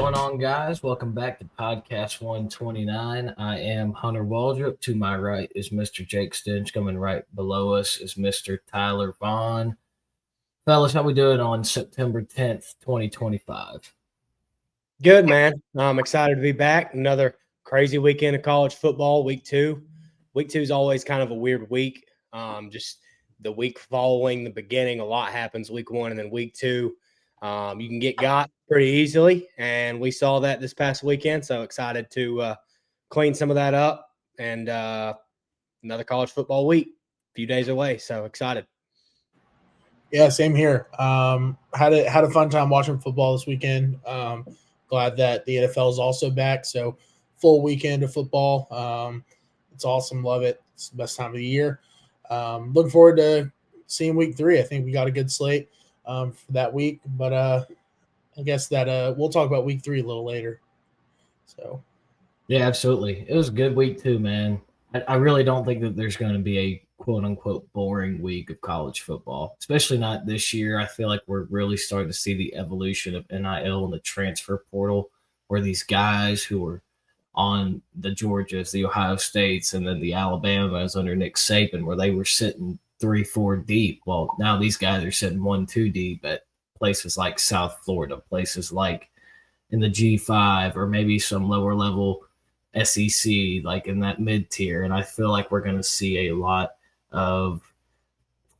going on, guys? Welcome back to Podcast 129. I am Hunter Waldrop. To my right is Mr. Jake Stinch. Coming right below us is Mr. Tyler Vaughn. Fellas, how we doing on September 10th, 2025? Good, man. I'm excited to be back. Another crazy weekend of college football, week two. Week two is always kind of a weird week. Just the week following the beginning, a lot happens week one, and then week two, you can get got pretty easily. And we saw that this past weekend. So excited to clean some of that up. And another college football week, a few days away. So excited. Yeah, same here. Had a fun time watching football this weekend. Glad that the NFL is also back. So full weekend of football. It's awesome. Love it. It's the best time of the year. Looking forward to seeing week 3. I think we got a good slate for that week. But I guess that we'll talk about week 3 a little later. So Yeah, absolutely. It was a good week too, man. I really don't think that there's going to be a quote unquote boring week of college football, especially not this year. I feel like we're really starting to see the evolution of NIL and the transfer portal, where these guys who were on the Georgias, the Ohio States, and then the Alabamas under Nick Saban, where they were sitting 3-4 deep. Well, now these guys are sitting 1-2 deep at places like South Florida, places like in the G5, or maybe some lower level SEC, like in that mid tier. And I feel like we're going to see a lot of,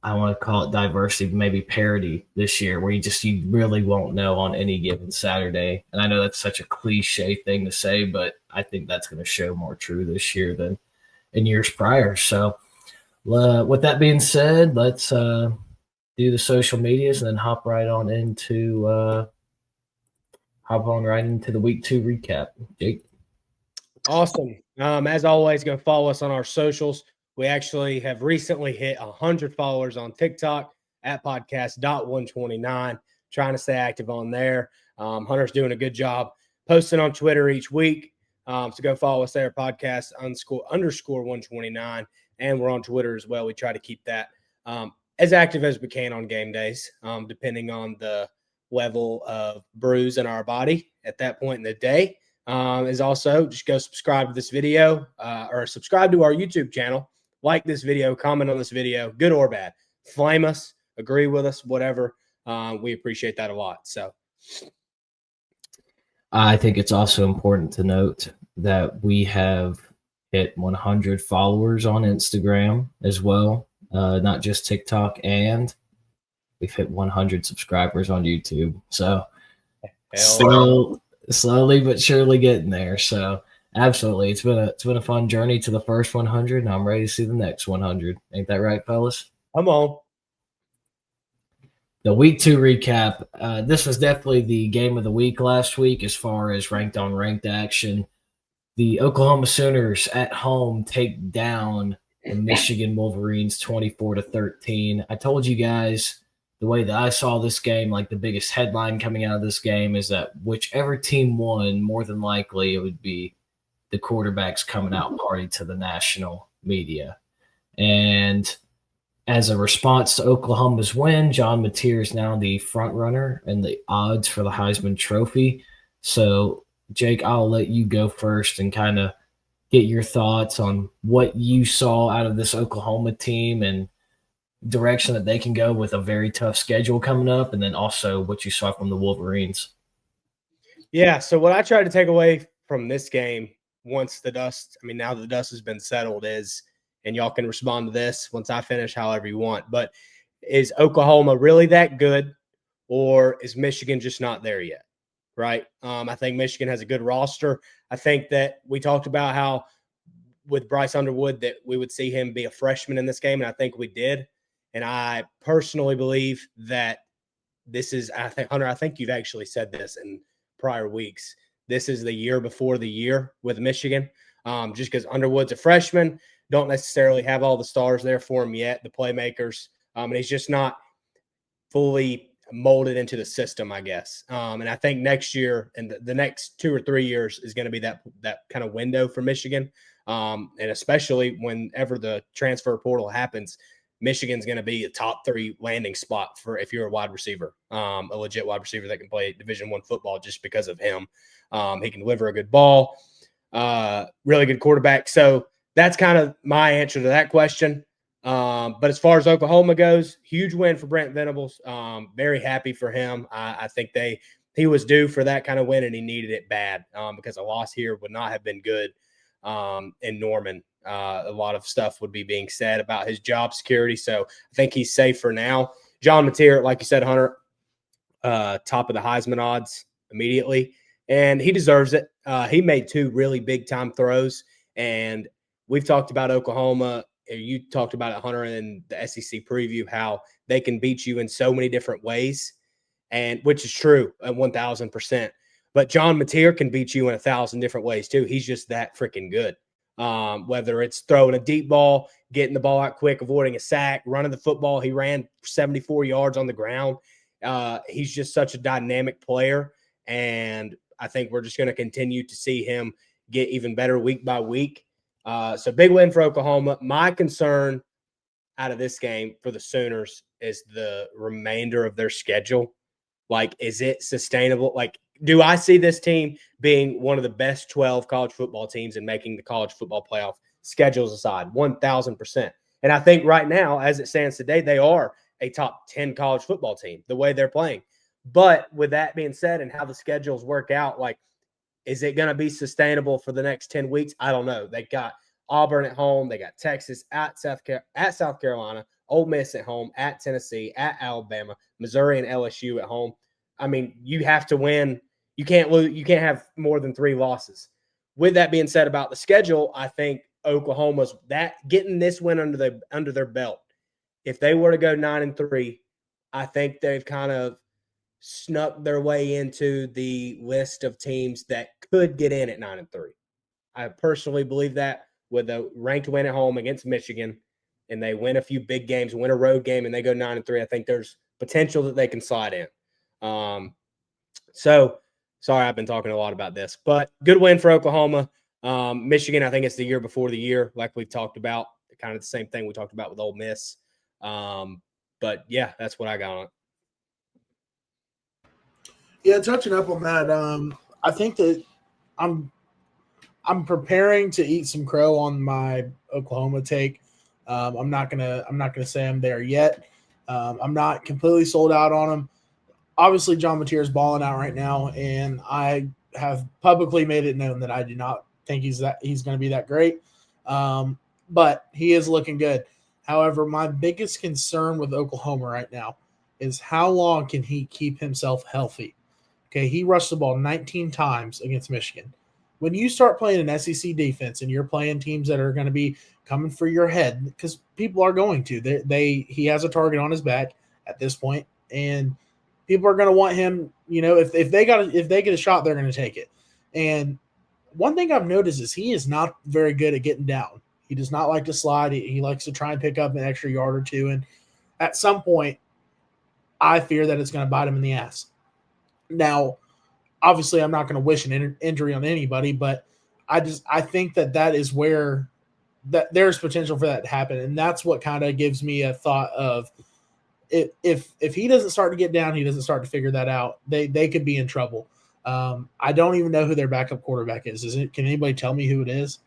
I want to call it diversity, maybe parity this year, where you really won't know on any given Saturday. And I know that's such a cliche thing to say, but I think that's going to show more true this year than in years prior. So with that being said, let's do the social medias and then hop right into the week 2 recap. Jake. Awesome. As always, go follow us on our socials. We actually have recently hit 100 followers on TikTok at podcast.129. Trying to stay active on there. Hunter's doing a good job posting on Twitter each week. So go follow us there, podcast __ 129. And we're on Twitter as well. We try to keep that as active as we can on game days, depending on the level of bruise in our body at that point in the day. Is also just go subscribe to this video or subscribe to our YouTube channel. Like this video, comment on this video, good or bad. Flame us, agree with us, whatever. We appreciate that a lot. So I think it's also important to note that we have hit 100 followers on Instagram as well, not just TikTok, and we've hit 100 subscribers on YouTube. So slowly but surely getting there. So absolutely, it's been a fun journey to the first 100, and I'm ready to see the next 100. Ain't that right, fellas? Come on. The week 2 recap. This was definitely the game of the week last week as far as ranked on ranked action. The Oklahoma Sooners at home take down the Michigan Wolverines 24-13. I told you guys the way that I saw this game, like the biggest headline coming out of this game is that whichever team won, more than likely it would be the quarterback's coming out party to the national media. And as a response to Oklahoma's win, John Mateer is now the front runner and the odds for the Heisman Trophy. So, Jake, I'll let you go first and kind of get your thoughts on what you saw out of this Oklahoma team and direction that they can go with a very tough schedule coming up, and then also what you saw from the Wolverines. Yeah, so what I tried to take away from this game now that the dust has been settled is, and y'all can respond to this once I finish however you want, but is Oklahoma really that good, or is Michigan just not there yet? Right? I think Michigan has a good roster. I think that we talked about how with Bryce Underwood that we would see him be a freshman in this game, and I think we did. And I personally believe that Hunter, I think you've actually said this in prior weeks. This is the year before the year with Michigan, just because Underwood's a freshman, don't necessarily have all the stars there for him yet, the playmakers, and he's just not fully molded into the system, I guess. And I think next year and the next 2 or 3 years is going to be that kind of window for Michigan, and especially whenever the transfer portal happens. Michigan's going to be a top 3 landing spot for if you're a wide receiver, a legit wide receiver that can play Division I football just because of him. He can deliver a good ball, really good quarterback. So that's kind of my answer to that question. But as far as Oklahoma goes, huge win for Brent Venables. Very happy for him. I think he was due for that kind of win, and he needed it bad because a loss here would not have been good in Norman. A lot of stuff would be being said about his job security. So I think he's safe for now. John Mateer, like you said, Hunter, top of the Heisman odds immediately, and he deserves it. He made 2 really big-time throws, and we've talked about Oklahoma. You talked about it, Hunter, in the SEC preview, how they can beat you in so many different ways, and which is true at 1,000%. But John Mateer can beat you in 1,000 different ways too. He's just that freaking good. Whether it's throwing a deep ball, getting the ball out quick, avoiding a sack, running the football. He ran 74 yards on the ground. He's just such a dynamic player, and I think we're just going to continue to see him get even better week by week. So big win for Oklahoma. My concern out of this game for the Sooners is the remainder of their schedule. Like, is it sustainable? Like, do I see this team being one of the best 12 college football teams and making the college football playoff, schedules aside? 1,000%. And I think right now, as it stands today, they are a top 10 college football team, the way they're playing. But with that being said and how the schedules work out, like, is it going to be sustainable for the next 10 weeks? I don't know. They got Auburn at home. They got Texas at South Carolina, Ole Miss at home, at Tennessee, at Alabama, Missouri and LSU at home. I mean, you have to win. You can't lose. You can't have more than 3 losses. With that being said about the schedule, I think Oklahoma's getting this win under their belt. If they were to go 9-3, I think they've kind of snuck their way into the list of teams that could get in at 9-3. I personally believe that with a ranked win at home against Michigan, and they win a few big games, win a road game, and they go 9-3, I think there's potential that they can slide in. So sorry, I've been talking a lot about this, but good win for Oklahoma. Michigan, I think it's the year before the year, like we've talked about, kind of the same thing we talked about with Ole Miss. But yeah, that's what I got on it. Yeah, touching up on that, I think that I'm preparing to eat some crow on my Oklahoma take. I'm not gonna say I'm there yet. I'm not completely sold out on him. Obviously, John Mateer is balling out right now, and I have publicly made it known that I do not think he's going to be that great. But he is looking good. However, my biggest concern with Oklahoma right now is how long can he keep himself healthy? Okay, he rushed the ball 19 times against Michigan. When you start playing an SEC defense and you're playing teams that are going to be coming for your head, because people are going to, he has a target on his back at this point, and people are going to want him. You know, if they get a shot, they're going to take it. And one thing I've noticed is he is not very good at getting down. He does not like to slide. He likes to try and pick up an extra yard or two, and at some point, I fear that it's going to bite him in the ass. Now, obviously, I'm not going to wish an injury on anybody, but I think that is where that there's potential for that to happen, and that's what kind of gives me a thought of if he doesn't start to get down, he doesn't start to figure that out, they could be in trouble. I don't even know who their backup quarterback is. Can anybody tell me who it is?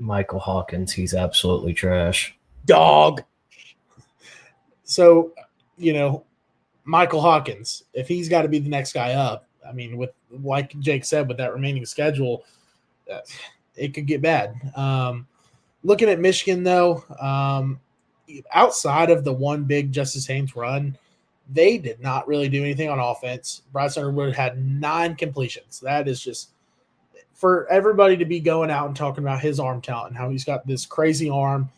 Michael Hawkins. He's absolutely trash. Dog. So, you know, Michael Hawkins, if he's got to be the next guy up, I mean, with like Jake said, with that remaining schedule, it could get bad. Looking at Michigan, though, outside of the one big Justice Haynes run, they did not really do anything on offense. Bryce Underwood had 9 completions. That is just for everybody to be going out and talking about his arm talent and how he's got this crazy arm.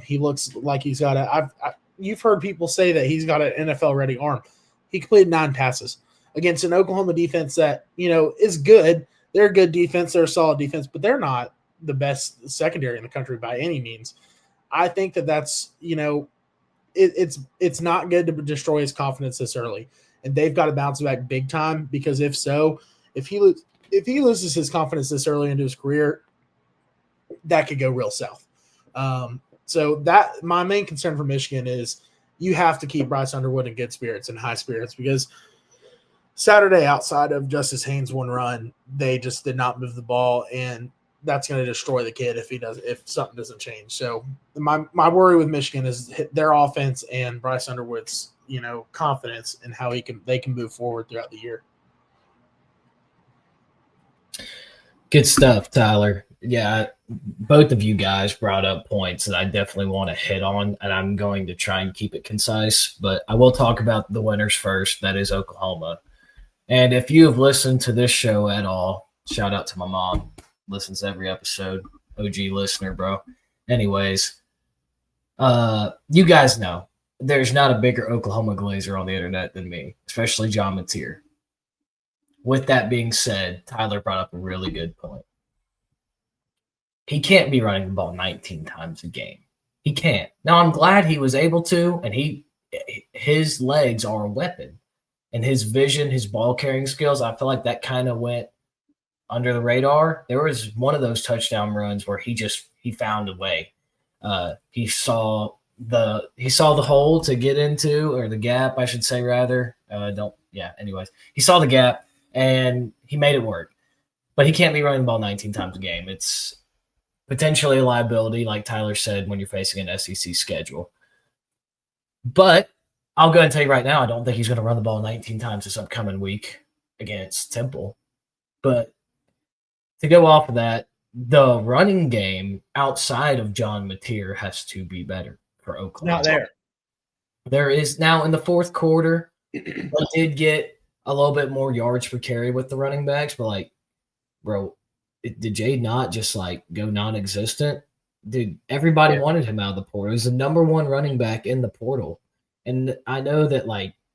He looks like he's got you've heard people say that he's got an NFL-ready arm. He completed 9 passes against an Oklahoma defense that, you know, is good. They're a good defense. They're a solid defense, but they're not the best secondary in the country by any means. I think that's, you know, it's not good to destroy his confidence this early, and they've got to bounce back big time, because if he loses his confidence this early into his career, that could go real south. So that my main concern for Michigan is you have to keep Bryce Underwood in good spirits and high spirits because Saturday, outside of Justice Haynes' one run, they just did not move the ball, and that's going to destroy the kid if something doesn't change. So my worry with Michigan is their offense and Bryce Underwood's confidence in how they can move forward throughout the year. Good stuff, Tyler. Yeah, both of you guys brought up points that I definitely want to hit on, and I'm going to try and keep it concise, but I will talk about the winners first. That is Oklahoma. And if you have listened to this show at all, shout out to my mom. Listens to every episode. OG listener, bro. Anyways, you guys know there's not a bigger Oklahoma Glazer on the internet than me, especially John Mateer. With that being said, Tyler brought up a really good point. He can't be running the ball 19 times a game. He can't. Now, I'm glad he was able to, and his legs are a weapon. And his vision, his ball carrying skills, I feel like that kind of went under the radar. There was one of those touchdown runs where he found a way. He saw the hole to get into, or the gap, I should say, rather. Anyways, he saw the gap and he made it work. But he can't be running the ball 19 times a game. It's potentially a liability, like Tyler said, when you're facing an SEC schedule. But I'll go ahead and tell you right now, I don't think he's going to run the ball 19 times this upcoming week against Temple. But to go off of that, the running game outside of John Mateer has to be better for Oklahoma. Not there. There is now in the fourth quarter, they did get a little bit more yards per carry with the running backs, but bro, did Jade not just go non-existent? Dude, everybody wanted him out of the portal. He was the number one running back in the portal. And I know that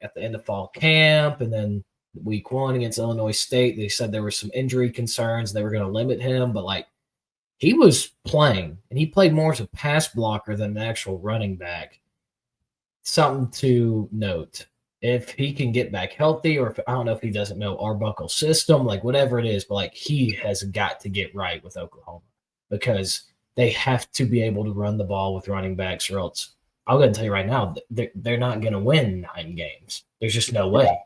at the end of fall camp and then week 1 against Illinois State, they said there were some injury concerns. They were going to limit him, but he was playing and he played more as a pass blocker than an actual running back. Something to note. If he can get back healthy, or I don't know if he doesn't know Arbuckle's system, whatever it is, but he has got to get right with Oklahoma because they have to be able to run the ball with running backs, or else I'll go ahead and tell you right now, they're not going to win 9 games. There's just no way.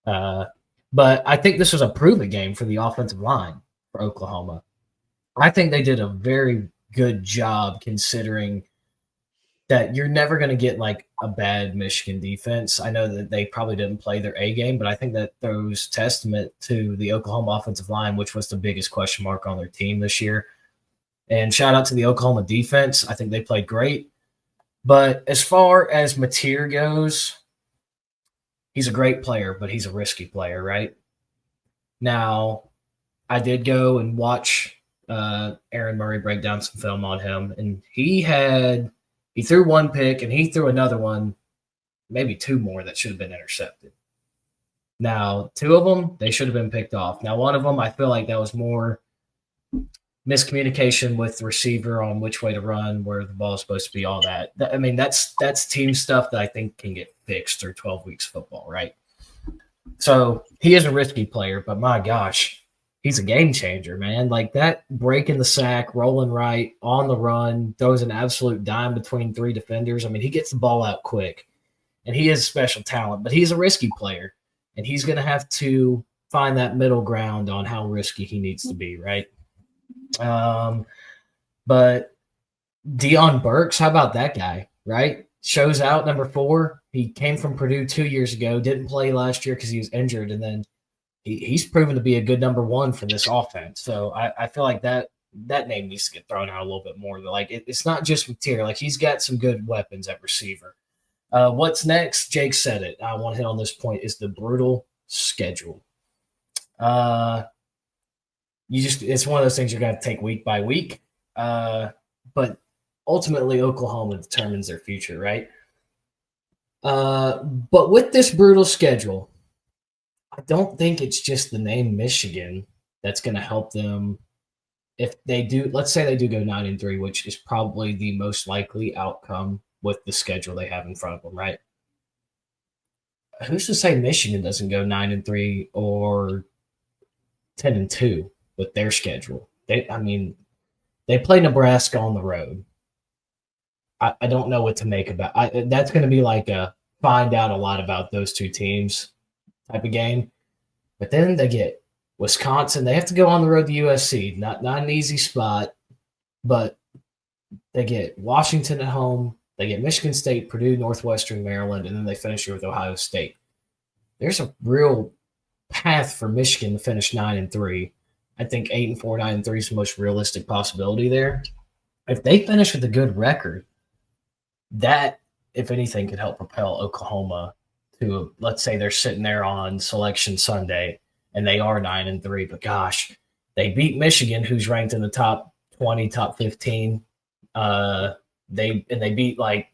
But I think this was a prove-it game for the offensive line for Oklahoma. I think they did a very good job considering that you're never going to get a bad Michigan defense. I know that they probably didn't play their A game, but I think that throws testament to the Oklahoma offensive line, which was the biggest question mark on their team this year. And shout out to the Oklahoma defense. I think they played great. But as far as Mateer goes, he's a great player, but he's a risky player, right? Now, I did go and watch Aaron Murray break down some film on him, and he threw one pick, and he threw another one, maybe 2 more that should have been intercepted. Now, 2 of them, they should have been picked off. Now, one of them, I feel like that was more miscommunication with the receiver on which way to run, where the ball is supposed to be, all that. I mean, that's team stuff that I think can get fixed through 12 weeks of football, right? So he is a risky player, but my gosh, he's a game changer, man. That break in the sack, rolling right, on the run, throws an absolute dime between 3 defenders. I mean, he gets the ball out quick, and he is a special talent, but he's a risky player, and he's going to have to find that middle ground on how risky he needs to be, right? But Deion Burks, how about that guy, right? Shows out, number 4. He came from Purdue 2 years ago, didn't play last year because he was injured, and then he's proven to be a good number 1 for this offense. So I feel like that name needs to get thrown out a little bit more. It's not just Mateer. He's got some good weapons at receiver. What's next? Jake said it. I want to hit on this point is the brutal schedule. It's one of those things you're going to take week by week. But ultimately, Oklahoma determines their future, right? But with this brutal schedule, I don't think it's just the name Michigan that's going to help them. If they do, let's say they do go 9-3, which is probably the most likely outcome with the schedule they have in front of them, right? Who's to say Michigan doesn't go 9-3 or 10-2 with their schedule? They play Nebraska on the road. I don't know what to make about. That's going to be like a find out a lot about those two teams type of game. But then they get Wisconsin. They have to go on the road to USC. Not an easy spot, but they get Washington at home. They get Michigan State, Purdue, Northwestern, Maryland, and then they finish with Ohio State. There's a real path for Michigan to finish 9-3. I think 8-4, 9-3 is the most realistic possibility there. If they finish with a good record, that, if anything, could help propel Oklahoma to, let's say they're sitting there on Selection Sunday and they are 9-3, but gosh, they beat Michigan, who's ranked in the top 20, top 15. They beat like,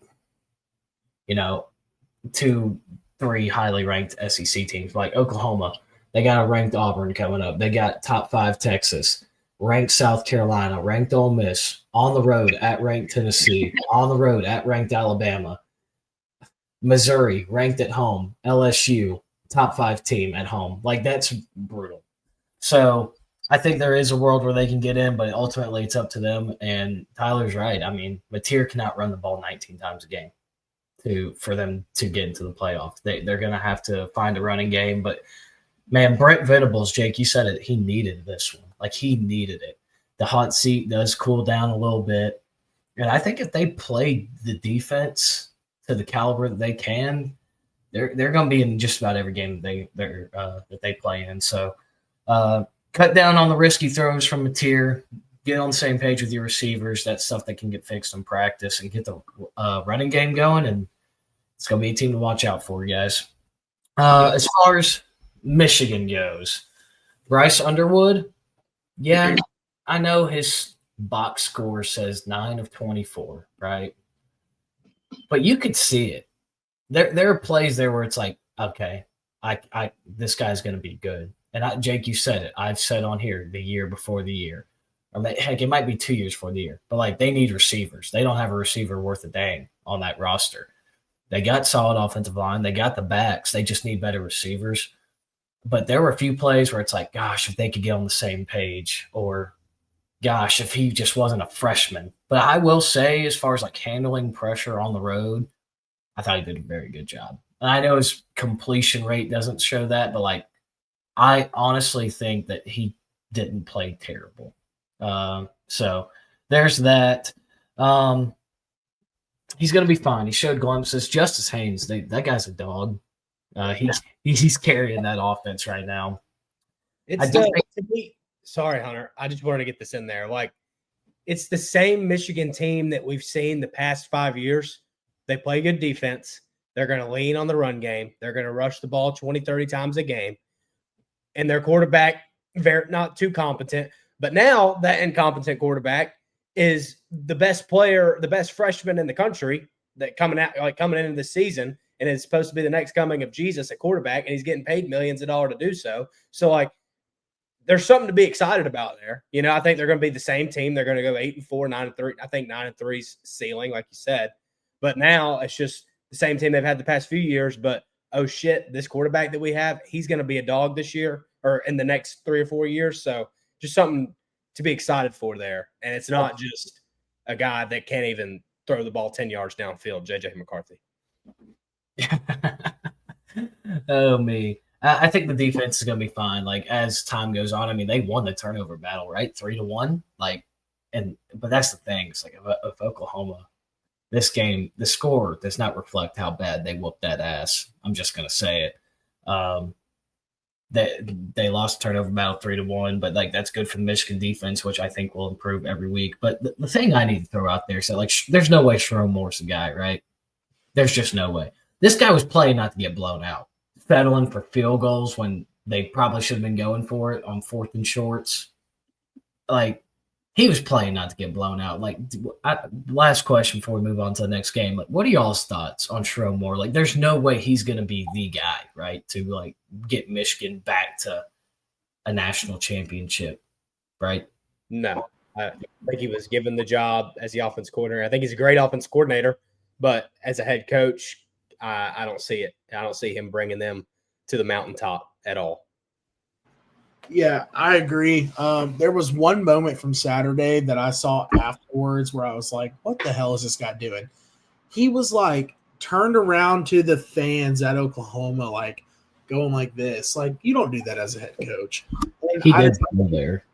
2-3 highly ranked SEC teams like Oklahoma. They got a ranked Auburn coming up. They got top 5 Texas, ranked South Carolina, ranked Ole Miss, on the road at ranked Tennessee, on the road at ranked Alabama, Missouri, ranked at home, LSU, top 5 team at home. Like, that's brutal. So I think there is a world where they can get in, but ultimately it's up to them. And Tyler's right. I mean, Mateer cannot run the ball 19 times a game for them to get into the playoffs. They're going to have to find a running game, but man, Brent Venables, Jake, you said it. He needed this one. Like, he needed it. The hot seat does cool down a little bit. And I think if they play the defense to the caliber that they can, they're going to be in just about every game that they play in. So cut down on the risky throws from Mateer. Get on the same page with your receivers. That's stuff that can get fixed in practice, and get the running game going. And it's going to be a team to watch out for, you guys. As far as Michigan goes, Bryce Underwood, yeah, I know his box score says 9 of 24, right? But you could see it. There are plays there where it's like, okay, this guy's going to be good. And Jake, you said it. I've said on here the year before the year. Or heck, it might be 2 years before the year. But, like, they need receivers. They don't have a receiver worth a dang on that roster. They got solid offensive line. They got the backs. They just need better receivers. But there were a few plays where it's like, gosh, if they could get on the same page, or gosh, if he just wasn't a freshman. But I will say, as far as like handling pressure on the road, I thought he did a very good job. And I know his completion rate doesn't show that, but like, I honestly think that he didn't play terrible. So there's that. He's going to be fine. He showed glimpses. Justice Haynes, that guy's a dog. He's carrying that offense right now. Sorry, Hunter. I just wanted to get this in there. Like, it's the same Michigan team that we've seen the past 5 years. They play good defense. They're going to lean on the run game. They're going to rush the ball 20, 30 times a game. And their quarterback, not too competent. But now that incompetent quarterback is the best player, the best freshman in the country that coming into this season, and is supposed to be the next coming of Jesus at quarterback, and he's getting paid millions of dollars to do so. So, like, there's something to be excited about there. I think they're going to be the same team. They're going to go 8-4, 9-3. I think 9-3's ceiling, like you said. But now it's just the same team they've had the past few years. But, oh, shit, this quarterback that we have, he's going to be a dog this year or in the next 3 or 4 years. So just something to be excited for there. And it's not just a guy that can't even throw the ball 10 yards downfield, J.J. McCarthy. Oh, me. I think the defense is going to be fine. Like, as time goes on, I mean, they won the turnover battle, right? 3-1. But that's the thing. It's like, if Oklahoma, this game, the score does not reflect how bad they whooped that ass. I'm just going to say it. They lost turnover battle 3-1, but like, that's good for the Michigan defense, which I think will improve every week. But the thing I need to throw out there, so like, there's no way Sherrone Moore's the guy, right? There's just no way. This guy was playing not to get blown out, settling for field goals when they probably should have been going for it on 4th and shorts. Like, he was playing not to get blown out. Like, last question before we move on to the next game. Like, what are y'all's thoughts on Sherrone Moore? Like, there's no way he's going to be the guy, right, to like get Michigan back to a national championship, right? No, I think he was given the job as the offense coordinator. I think he's a great offense coordinator, but as a head coach, I don't see it. I don't see him bringing them to the mountaintop at all. Yeah, I agree. There was one moment from Saturday that I saw afterwards where I was like, what the hell is this guy doing? He was like turned around to the fans at Oklahoma, like going like this. Like, you don't do that as a head coach. And He I did just play there.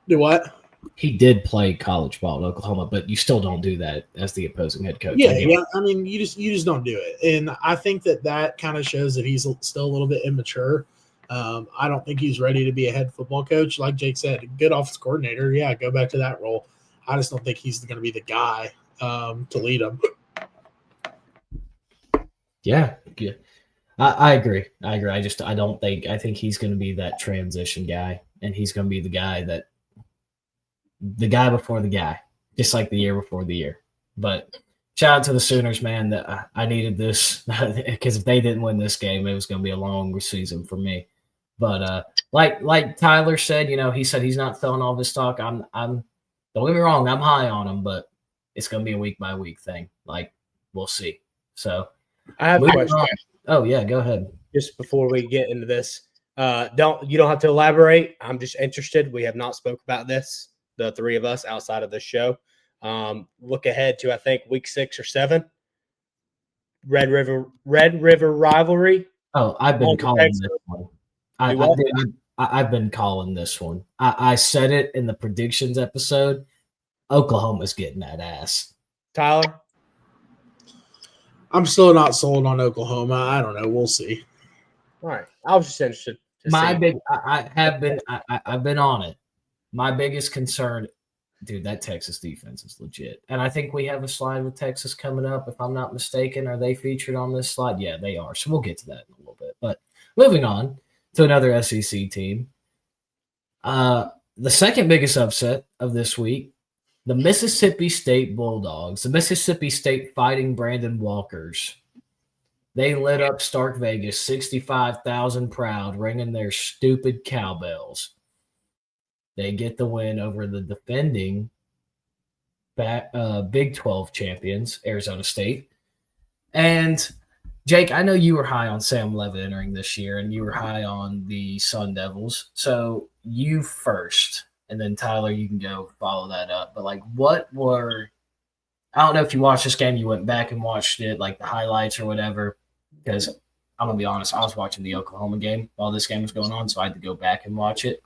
do what? He did play college ball at Oklahoma, but you still don't do that as the opposing head coach. Yeah, yeah. I mean, you just don't do it, and I think that kind of shows that he's still a little bit immature. I don't think he's ready to be a head football coach. Like Jake said, good offense coordinator. Yeah, go back to that role. I just don't think he's going to be the guy to lead them. Yeah, yeah. I agree. I agree. I think he's going to be that transition guy, and he's going to be the guy before the guy, just like the year before the year. But shout out to the Sooners, man. That I needed this because if they didn't win this game, it was going to be a long season for me. But like Tyler said, he said he's not selling all this stock. I'm don't get me wrong, I'm high on him, but it's going to be a week by week thing. Like we'll see. So I have a question. Oh yeah, go ahead. Just before we get into this, you don't have to elaborate. I'm just interested. We have not spoke about this, the three of us outside of this show. Look ahead to I think week 6 or 7. Red River rivalry. Oh, I've been calling this one. I've been calling this one. I said it in the predictions episode. Oklahoma's getting that ass. Tyler? I'm still not sold on Oklahoma. I don't know. We'll see. All right. I was just interested. I've been on it. My biggest concern, dude, that Texas defense is legit. And I think we have a slide with Texas coming up. If I'm not mistaken, are they featured on this slide? Yeah, they are. So we'll get to that in a little bit. But moving on to another SEC team. The second biggest upset of this week, the Mississippi State Bulldogs, the Mississippi State Fighting Brandon Walkers. They lit up Stark Vegas, 65,000 proud, ringing their stupid cowbells. They get the win over the defending Big 12 champions, Arizona State. And Jake, I know you were high on Sam Leavitt entering this year, and you were high on the Sun Devils. So you first, and then Tyler, you can go follow that up. But I don't know if you watched this game, you went back and watched it, like the highlights or whatever, because I'm going to be honest, I was watching the Oklahoma game while this game was going on, so I had to go back and watch it.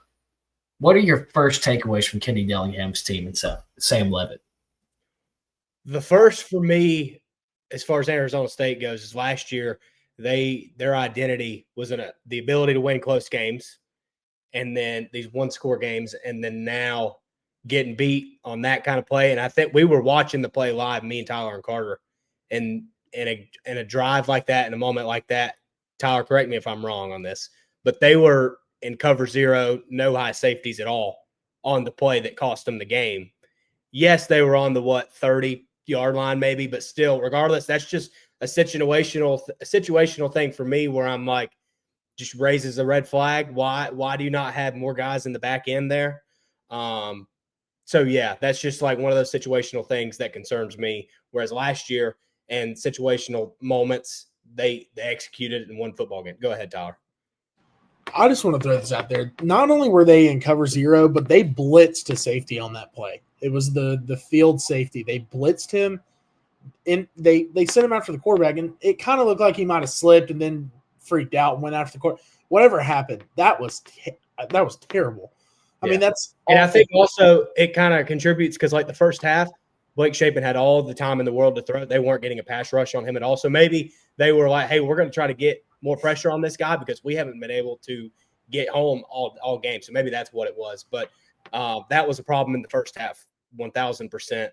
What are your first takeaways from Kenny Dillingham's team and Sam Leavitt? The first for me, as far as Arizona State goes, is last year their identity was the ability to win close games, and then these one-score games, and then now getting beat on that kind of play. And I think we were watching the play live, me and Tyler and Carter, and in a drive like that, in a moment like that, Tyler, correct me if I'm wrong on this, but they were in cover 0, no high safeties at all on the play that cost them the game. Yes, they were on the 30-yard line maybe, but still, regardless, that's just a situational thing for me where I'm like, just raises a red flag. Why do you not have more guys in the back end there? So yeah, that's just like one of those situational things that concerns me. Whereas last year and situational moments, they executed it in one football game. Go ahead, Tyler. I just want to throw this out there. Not only were they in cover 0, but they blitzed to safety on that play. It was the field safety. They blitzed him, and they sent him after the quarterback, and it kind of looked like he might have slipped and then freaked out and went after the quarterback. Whatever happened, that was terrible. I mean, that's and I think also it kind of contributes because like the first half, Blake Shapen had all the time in the world to throw. They weren't getting a pass rush on him at all. So maybe they were like, hey, we're going to try to get more pressure on this guy because we haven't been able to get home all game. So maybe that's what it was. But that was a problem in the first half, 1,000%.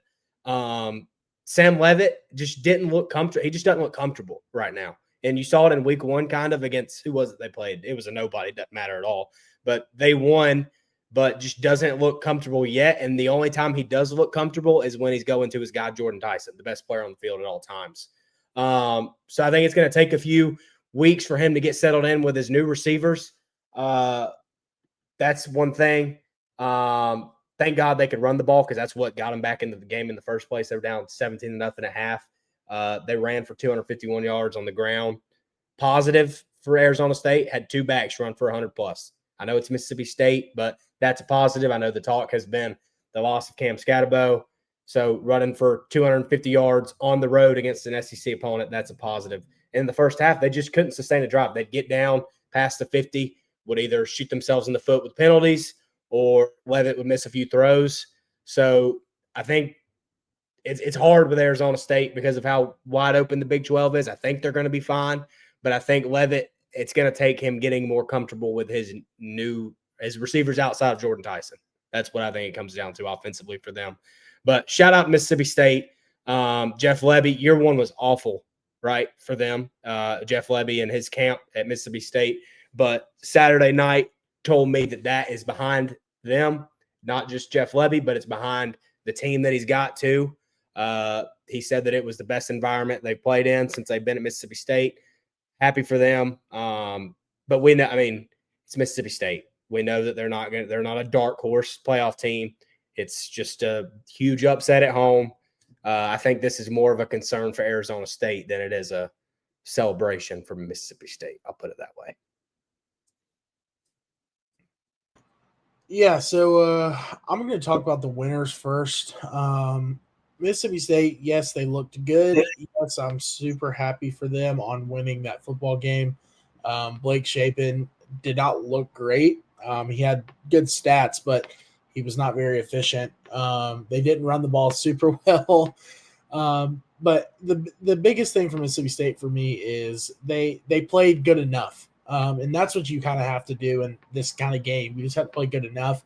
Sam Leavitt just didn't look comfortable. He just doesn't look comfortable right now. And you saw it in week 1 kind of against – who was it they played? It was a nobody. It doesn't matter at all. But they won, but just doesn't look comfortable yet. And the only time he does look comfortable is when he's going to his guy, Jordan Tyson, the best player on the field at all times. So I think it's going to take a few weeks for him to get settled in with his new receivers. That's one thing. Thank God they could run the ball because that's what got them back into the game in the first place. They were down 17-0 at half. They ran for 251 yards on the ground. Positive for Arizona State, had 2 backs run for 100+. I know it's Mississippi State, but that's a positive. I know the talk has been the loss of Cam Scatterbo. So running for 250 yards on the road against an SEC opponent, that's a positive. In the first half, they just couldn't sustain a drive. They'd get down past the 50, would either shoot themselves in the foot with penalties or Leavitt would miss a few throws. So I think it's hard with Arizona State because of how wide open the Big 12 is. I think they're going to be fine, but I think Leavitt, it's going to take him getting more comfortable with his receivers outside of Jordan Tyson. That's what I think it comes down to offensively for them. But shout out Mississippi State. Jeff Lebby, year one was awful, right, for them. Jeff Lebby and his camp at Mississippi State. But Saturday night told me that is behind them, not just Jeff Lebby, but it's behind the team that he's got too. He said that it was the best environment they've played in since they've been at Mississippi State. Happy for them. But we know, it's Mississippi State. We know that they're not a dark horse playoff team. It's just a huge upset at home. I think this is more of a concern for Arizona State than it is a celebration for Mississippi State. I'll put it that way. Yeah, so I'm going to talk about the winners first. Mississippi State, yes, they looked good. Yes, I'm super happy for them on winning that football game. Blake Shapen did not look great. He had good stats, but he was not very efficient. They didn't run the ball super well. But the biggest thing for Mississippi State for me is they played good enough. And that's what you kind of have to do in this kind of game. You just have to play good enough.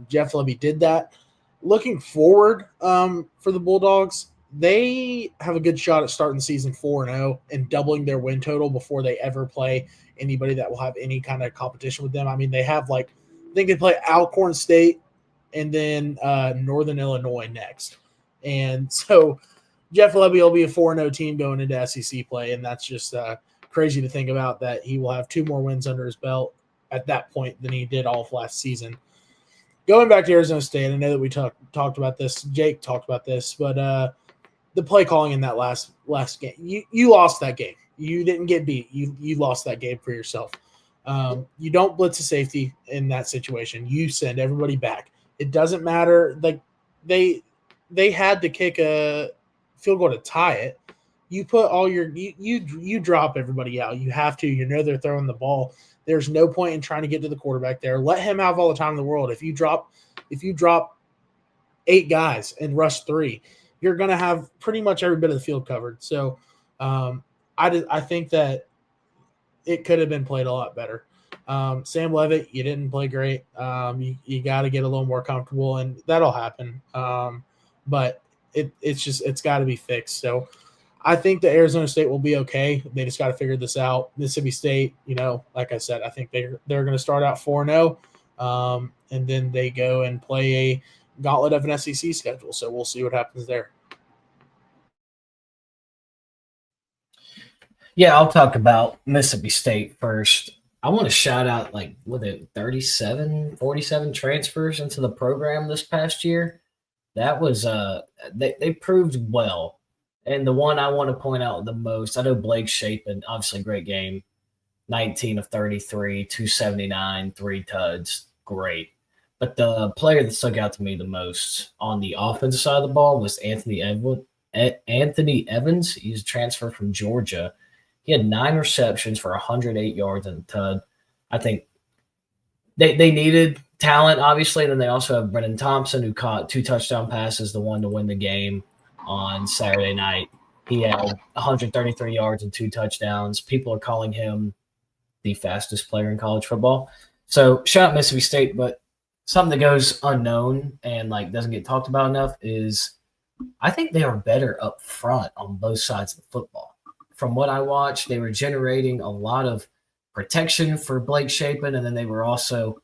Jeff Lebby did that. Looking forward for the Bulldogs, they have a good shot at starting the season 4-0 and doubling their win total before they ever play anybody that will have any kind of competition with them. I mean, they have I think they play Alcorn State and then Northern Illinois next. And so Jeff Lebby will be a 4-0 team going into SEC play, and that's just crazy to think about that he will have 2 more wins under his belt at that point than he did all of last season. Going back to Arizona State, I know that we talked about this. Jake talked about this, but the play calling in that last game, you lost that game. You didn't get beat. You lost that game for yourself. You don't blitz a safety in that situation. You send everybody back. It doesn't matter. Like they had to kick a field goal to tie it. You put all you drop everybody out. You have to. You know they're throwing the ball. There's no point in trying to get to the quarterback there. Let him have all the time in the world. If you drop 8 guys and rush 3, you're going to have pretty much every bit of the field covered. So I think that it could have been played a lot better. Sam Leavitt, you didn't play great. You got to get a little more comfortable, and that'll happen. But it's got to be fixed. So I think that Arizona State will be okay. They just got to figure this out. Mississippi State, like I said, I think they're going to start out 4-0, and then they go and play a gauntlet of an SEC schedule. So we'll see what happens there. Yeah, I'll talk about Mississippi State first. I want to shout out 47 transfers into the program this past year. That was they proved well. And the one I want to point out the most, I know Blake Shapen, obviously great game, 19 of 33, 279, 3 tuds, great. But the player that stuck out to me the most on the offensive side of the ball was Anthony Evans. He's a transfer from Georgia. He had 9 receptions for 108 yards and a tud. I think they needed talent, obviously. And then they also have Brennan Thompson, who caught 2 touchdown passes, the one to win the game on Saturday night. He had 133 yards and 2 touchdowns. People are calling him the fastest player in college football. So shout out Mississippi State, but something that goes unknown and doesn't get talked about enough is I think they are better up front on both sides of the football. From what I watched, they were generating a lot of protection for Blake Shapen, and then they were also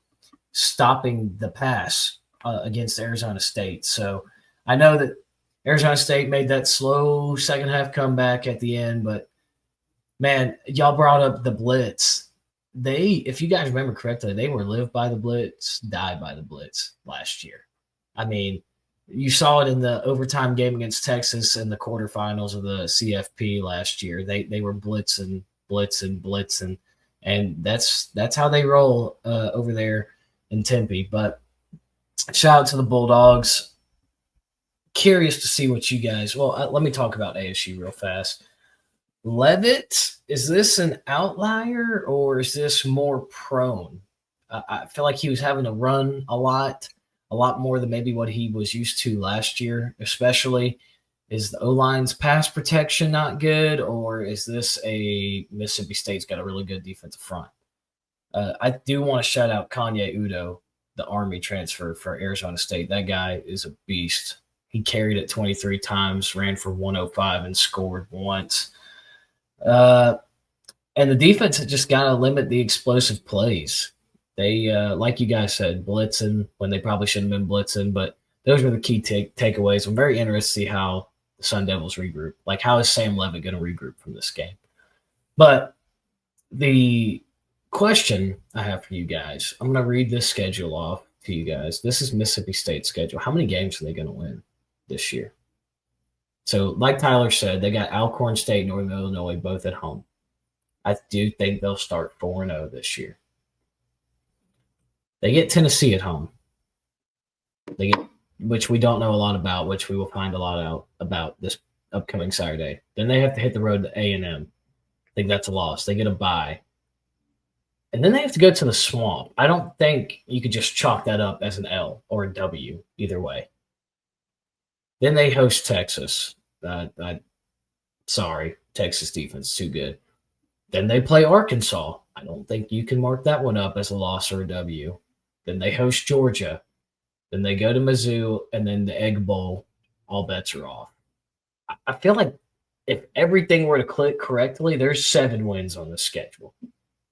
stopping the pass against Arizona State. So I know that Arizona State made that slow second half comeback at the end, but man, y'all brought up the blitz. If you guys remember correctly, they were live by the blitz, die by the blitz last year. I mean, you saw it in the overtime game against Texas in the quarterfinals of the CFP last year. They were blitzing. And that's how they roll over there in Tempe. But shout out to the Bulldogs. Curious to see what you guys – well, let me talk about ASU real fast. Leavitt, is this an outlier or is this more prone? I feel like he was having to run a lot more than maybe what he was used to last year, especially. Is the O-line's pass protection not good, or is this a Mississippi State's got a really good defensive front? I do want to shout out Kanye Udo, the Army transfer for Arizona State. That guy is a beast. He carried it 23 times, ran for 105, and scored once. And the defense has just got to limit the explosive plays. They, like you guys said, blitzing when they probably shouldn't have been blitzing, but those were the key takeaways. I'm very interested to see how the Sun Devils regroup. Like, how is Sam Leavitt going to regroup from this game? But the question I have for you guys, I'm going to read this schedule off to you guys. This is Mississippi State's schedule. How many games are they going to win this year? So, like Tyler said, they got Alcorn State, Northern Illinois, both at home. I do think they'll start 4-0 this year. They get Tennessee at home. They get, which we don't know a lot about, which we will find a lot out about this upcoming Saturday. Then they have to hit the road to A&M. I think that's a loss. They get a bye. And then they have to go to the Swamp. I don't think you could just chalk that up as an L or a W, either way. Then they host Texas. Sorry, Texas defense is too good. Then they play Arkansas. I don't think you can mark that one up as a loss or a W. Then they host Georgia. Then they go to Mizzou, and then the Egg Bowl. All bets are off. I feel like if everything were to click correctly, there's 7 wins on the schedule.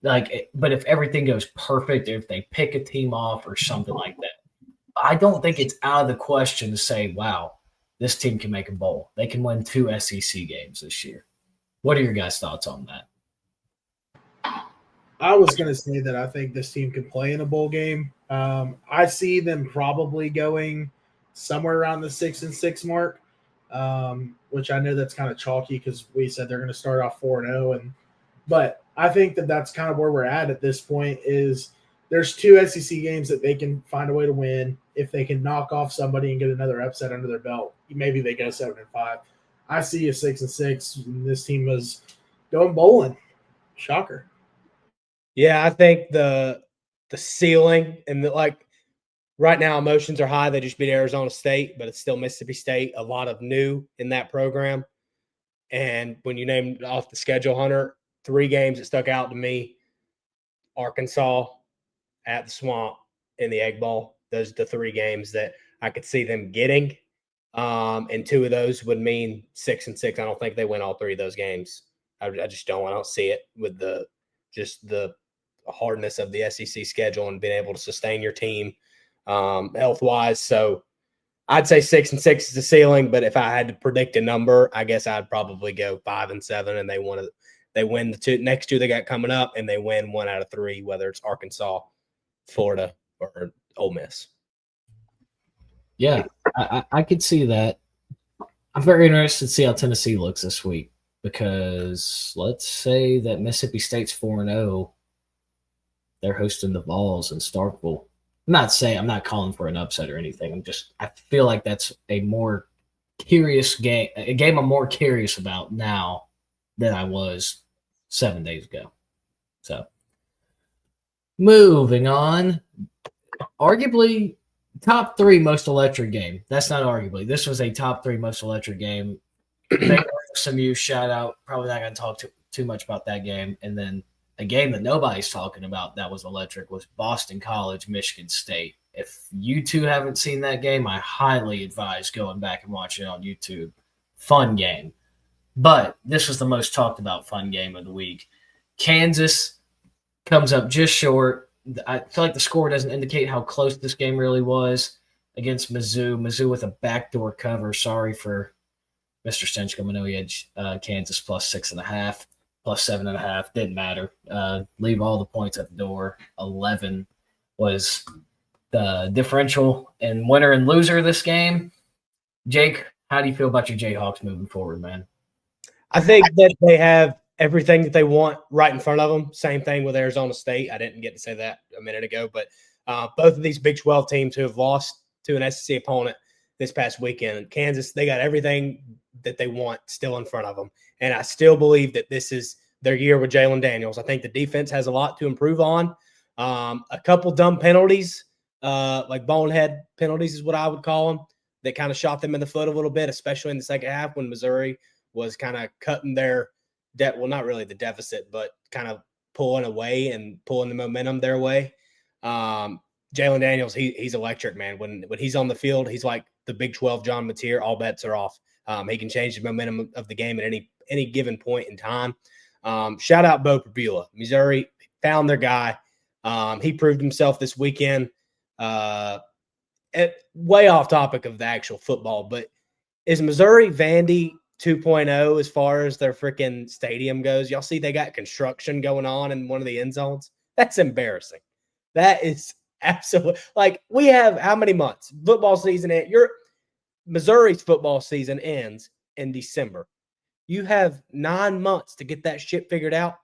But if everything goes perfect, if they pick a team off or something like that, I don't think it's out of the question to say, wow, this team can make a bowl. They can win 2 SEC games this year. What are your guys' thoughts on that? I was going to say that I think this team can play in a bowl game. I see them probably going somewhere around the 6-6 mark, which I know that's kind of chalky because we said they're going to start off 4-0. But I think that that's kind of where we're at this point is there's 2 SEC games that they can find a way to win. If they can knock off somebody and get another upset under their belt, maybe they go 7-5. I see a 6-6, and this team is going bowling. Shocker. Yeah, I think the ceiling and right now emotions are high. They just beat Arizona State, but it's still Mississippi State. A lot of new in that program. And when you named off the schedule, Hunter, 3 games that stuck out to me: Arkansas, at the Swamp, in the Egg Bowl. Those are the 3 games that I could see them getting. And 2 of those would mean 6-6. I don't think they win all 3 of those games. I just don't. I don't see it with the hardness of the SEC schedule and being able to sustain your team health-wise. So I'd say 6-6 is the ceiling, but if I had to predict a number, I guess I'd probably go 5-7, and they win the next 2 they got coming up, and they win 1 out of 3, whether it's Arkansas, Florida, or Ole Miss. Yeah, I could see that. I'm very interested to see how Tennessee looks this week because let's say that Mississippi State's 4-0. They're hosting the Vols in Starkville. I'm not calling for an upset or anything. I feel like that's a more curious game, a game I'm more curious about now than I was 7 days ago. So, moving on. Arguably, top 3 most electric game. That's not arguably. This was a top 3 most electric game. SMU shout out. Probably not going to talk too much about that game. And then a game that nobody's talking about that was electric was Boston College, Michigan State. If you 2 haven't seen that game, I highly advise going back and watching it on YouTube. Fun game. But this was the most talked about fun game of the week. Kansas comes up just short. I feel like the score doesn't indicate how close this game really was against Mizzou. Mizzou with a backdoor cover. Sorry for Mr. Stinchcomb. I know he had Kansas plus 6.5. Plus 7.5, didn't matter. Leave all the points at the door. 11 was the differential in winner and loser of this game. Jake, how do you feel about your Jayhawks moving forward, man? I think that they have everything that they want right in front of them. Same thing with Arizona State. I didn't get to say that a minute ago, but both of these Big 12 teams who have lost to an SEC opponent this past weekend, Kansas, they got everything that they want still in front of them. And I still believe that this is their year with Jalen Daniels. I think the defense has a lot to improve on. A couple dumb penalties, like bonehead penalties is what I would call them, that kind of shot them in the foot a little bit, especially in the second half when Missouri was kind of cutting their well, not really the deficit, but kind of pulling away and pulling the momentum their way. Jalen Daniels, he's electric, man. When he's on the field, he's like the Big 12 John Mateer. All bets are off. He can change the momentum of the game at any given point in time. Shout out Bo Pribula. Missouri found their guy. He proved himself this weekend. Way off topic of the actual football, but is Missouri Vandy 2.0 as far as their freaking stadium goes? Y'all see they got construction going on in one of the end zones? That's embarrassing. That is absolutely, like, we have how many months? Football season, Missouri's football season ends in December. You have 9 months to get that shit figured out.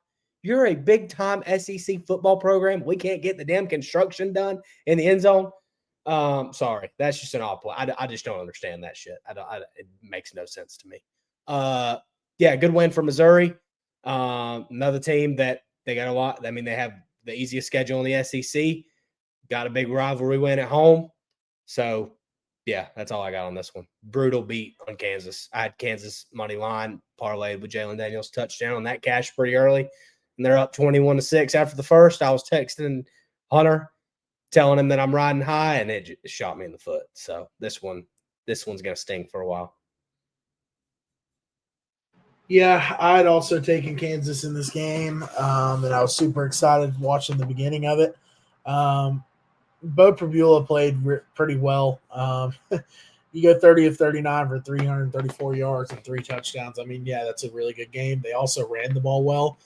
You're a big-time SEC football program. We can't get the damn construction done in the end zone. Sorry, that's just an odd play. I just don't understand that shit. It makes no sense to me. Yeah, good win for Missouri. Another team that they got a lot. I mean, they have the easiest schedule in the SEC. Got a big rivalry win at home. So, yeah, that's all I got on this one. Brutal beat on Kansas. I had Kansas money line parlayed with Jalen Daniels touchdown on that cash pretty early, and they're up 21-6 after the first. I was texting Hunter, telling him that I'm riding high, and it just shot me in the foot. So this one's gonna sting for a while. Yeah, I'd also taken Kansas in this game, and I was super excited watching the beginning of it. Bo Pribula played pretty well. You go 30 of 39 for 334 yards and 3 touchdowns. I mean, yeah, that's a really good game. They also ran the ball well.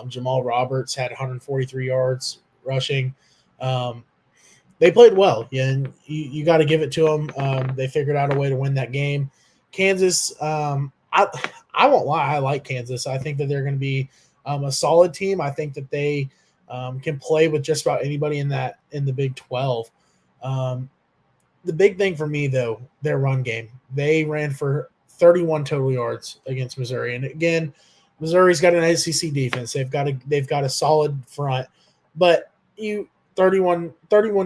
Jamal Roberts had 143 yards rushing. They played well, yeah, and you got to give it to them. They figured out a way to win that game. Kansas, I won't lie, I like Kansas. I think that they're going to be a solid team. I think that they can play with just about anybody in the Big 12. The big thing for me, though, their run game. They ran for 31 total yards against Missouri, and again, Missouri's got an SEC defense. They've got a solid front, but 31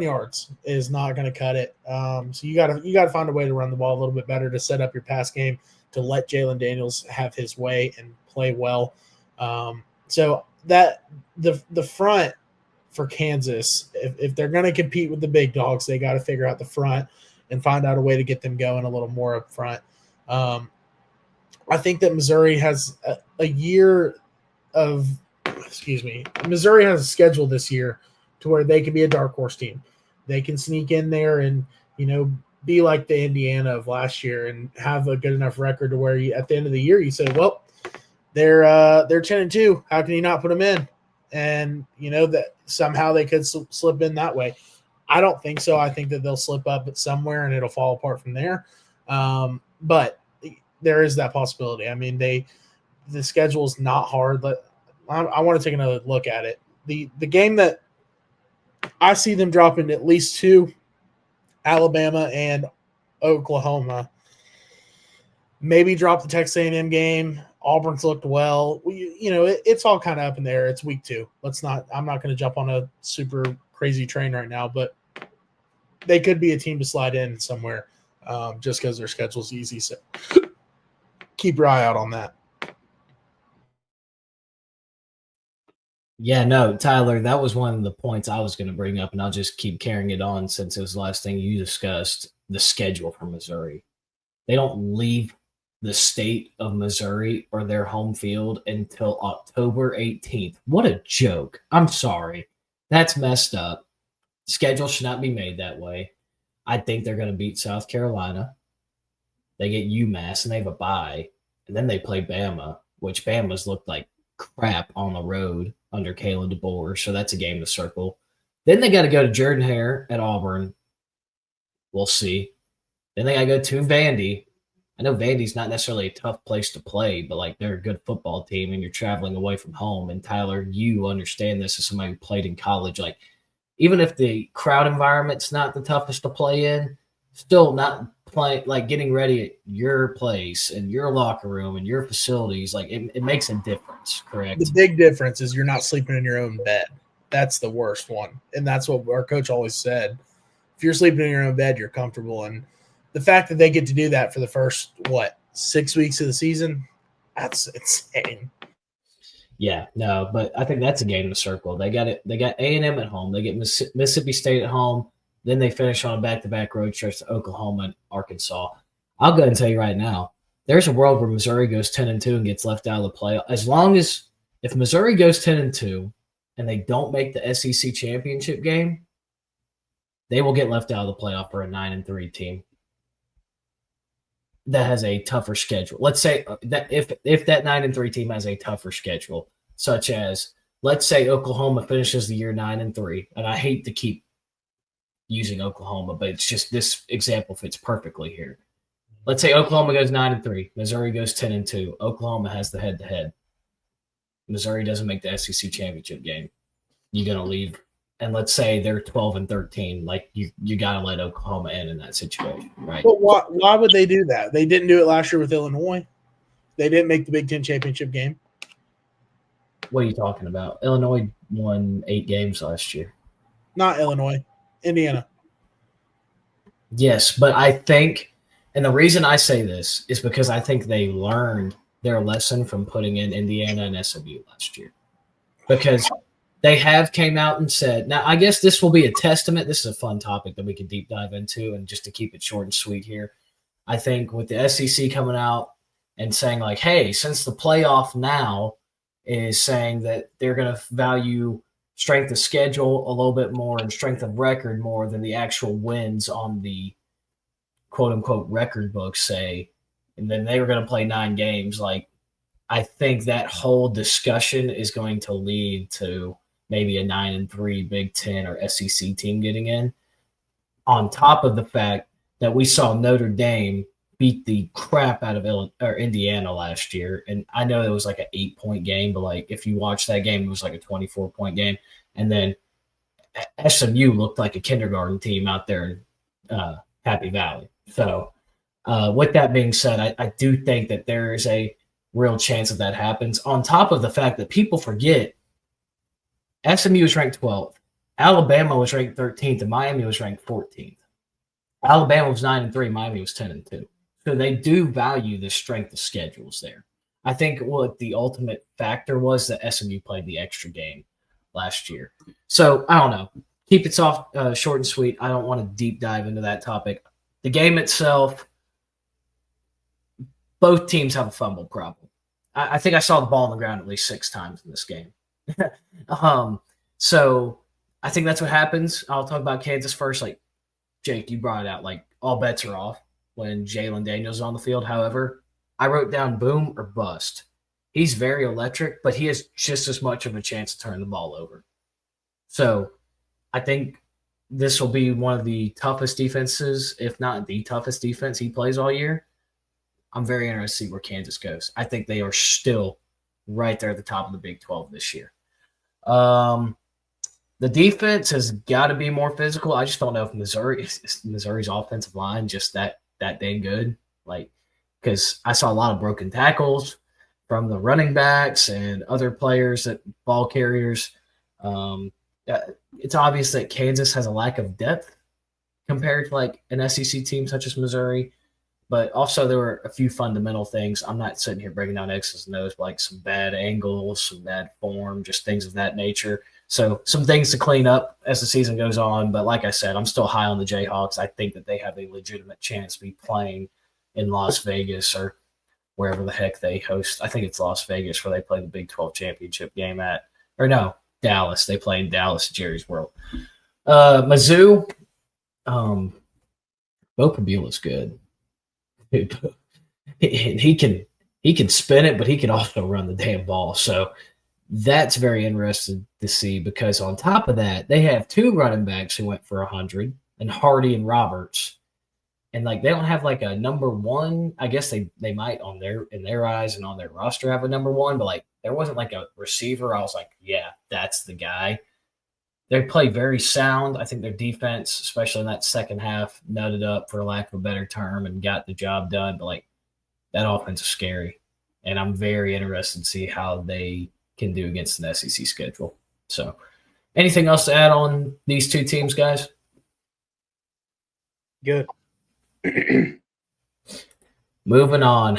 yards is not going to cut it. So you got to find a way to run the ball a little bit better to set up your pass game, to let Jalen Daniels have his way and play well. So that the front for Kansas, if they're going to compete with the big dogs, they got to figure out the front and find out a way to get them going a little more up front. I think that Missouri has a year of Missouri has a schedule this year to where they can be a dark horse team. They can sneak in there and, be like the Indiana of last year and have a good enough record to where at the end of the year you say, well, they're 10-2. How can you not put them in? And that somehow they could slip in that way. I don't think so. I think that they'll slip up at somewhere and it'll fall apart from there. But there is that possibility. I mean, the schedule is not hard. But I want to take another look at it. The game that I see them dropping at least 2, Alabama and Oklahoma. Maybe drop the Texas A&M game. Auburn's looked well. It's all kind of up in there. It's week 2. I'm not going to jump on a super crazy train right now, but they could be a team to slide in somewhere just because their schedule's easy. So keep your eye out on that. Yeah, no, Tyler, that was one of the points I was going to bring up, and I'll just keep carrying it on since it was the last thing you discussed, the schedule for Missouri. They don't leave the state of Missouri or their home field until October 18th. What a joke. I'm sorry. That's messed up. Schedule should not be made that way. I think they're going to beat South Carolina. They get UMass, and they have a bye. And then they play Bama, which Bama's looked like crap on the road under Kalen DeBoer, so that's a game to circle. Then they got to go to Jordan-Hare at Auburn. We'll see. Then they got to go to Vandy. I know Vandy's not necessarily a tough place to play, but like they're a good football team and you're traveling away from home. And Tyler, you understand this as somebody who played in college. Like, even if the crowd environment's not the toughest to play in, still not playing, like getting ready at your place and your locker room and your facilities, like it makes a difference, correct? The big difference is you're not sleeping in your own bed. That's the worst one. And that's what our coach always said. If you're sleeping in your own bed, you're comfortable. And the fact that they get to do that for the first, 6 weeks of the season, that's insane. Yeah, no, but I think that's a game to circle. They got it. They got A&M at home. They get Mississippi State at home. Then they finish on a back-to-back road trips to Oklahoma and Arkansas. I'll go ahead and tell you right now, there's a world where Missouri goes 10-2 and gets left out of the play. As long as if Missouri goes 10-2 and they don't make the SEC championship game, they will get left out of the playoff for a 9-3 team that has a tougher schedule. Let's say that if that 9-3 team has a tougher schedule, such as let's say Oklahoma finishes the year 9-3, and I hate to keep using Oklahoma, but it's just this example fits perfectly here. Let's say Oklahoma goes 9-3, Missouri goes 10-2. Oklahoma has the head-to-head. Missouri doesn't make the SEC championship game. You're gonna leave, and let's say they're 12-13. Like you gotta let Oklahoma in that situation, right? But why would they do that? They didn't do it last year with Illinois. They didn't make the Big Ten championship game. What are you talking about? Illinois won 8 games last year. Not Illinois, Indiana. Yes, but I think, and the reason I say this is because I think they learned their lesson from putting in Indiana and SMU last year. Because they have came out and said, now I guess this will be a testament. This is a fun topic that we can deep dive into, and just to keep it short and sweet here, I think with the SEC coming out and saying like, hey, since the playoff now is saying that they're going to value strength of schedule a little bit more and strength of record more than the actual wins on the quote-unquote record books say, and then they were going to play 9 games, like I think that whole discussion is going to lead to maybe a 9-3 Big Ten or SEC team getting in, on top of the fact that we saw Notre Dame beat the crap out of Indiana last year. And I know it was like an 8-point game, but like if you watch that game, it was like a 24-point game. And then SMU looked like a kindergarten team out there in Happy Valley. So with that being said, I do think that there is a real chance that happens, on top of the fact that people forget SMU was ranked 12th, Alabama was ranked 13th, and Miami was ranked 14th. Alabama was 9-3, Miami was 10-2. So they do value the strength of schedules there. I think what the ultimate factor was that SMU played the extra game last year. So I don't know. Keep it soft, short and sweet. I don't want to deep dive into that topic. The game itself, both teams have a fumble problem. I think I saw the ball on the ground at least 6 times in this game. So I think that's what happens. I'll talk about Kansas first. Like Jake, you brought it out, like all bets are off when Jalen Daniels is on the field. However, I wrote down boom or bust. He's very electric, but he has just as much of a chance to turn the ball over. So I think this will be one of the toughest defenses, if not the toughest defense he plays all year. I'm very interested to see where Kansas goes. I think they are still right there at the top of the Big 12 this year. The defense has got to be more physical. I just don't know if Missouri's offensive line just that dang good. Like, because I saw a lot of broken tackles from the running backs and other players, that ball carriers. It's obvious that Kansas has a lack of depth compared to like an SEC team such as Missouri. But also there were a few fundamental things. I'm not sitting here breaking down X's and O's, but like some bad angles, some bad form, just things of that nature. So some things to clean up as the season goes on. But like I said, I'm still high on the Jayhawks. I think that they have a legitimate chance to be playing in Las Vegas or wherever the heck they host. I think it's Las Vegas where they play the Big 12 championship game at. Or no, Dallas. They play in Dallas at Jerry's World. Mizzou, Bo Prabula's good. He can spin it, but he can also run the damn ball. So that's very interesting to see, because on top of that, they have 2 running backs who went for 100, and Hardy and Roberts. and like they don't have like a number one. I guess they might in their eyes and on their roster have a number one, but like there wasn't like a receiver. I was like, yeah, that's the guy. They play very sound. I think their defense, especially in that second half, nutted up for lack of a better term and got the job done. But like that offense is scary, and I'm very interested to see how they can do against an SEC schedule. So, anything else to add on these two teams, guys? Good. Moving on.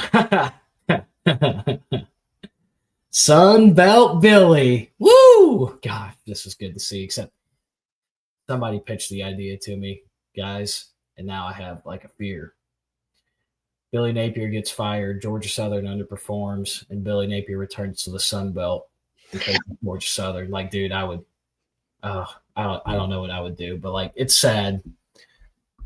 Sun Belt Billy. Woo! God, this is good to see, except somebody pitched the idea to me, guys, and now I have like a fear. Billy Napier gets fired, Georgia Southern underperforms, and Billy Napier returns to the Sun Belt because of Georgia Southern. Like, dude, I would I don't know what I would do, but like it's sad.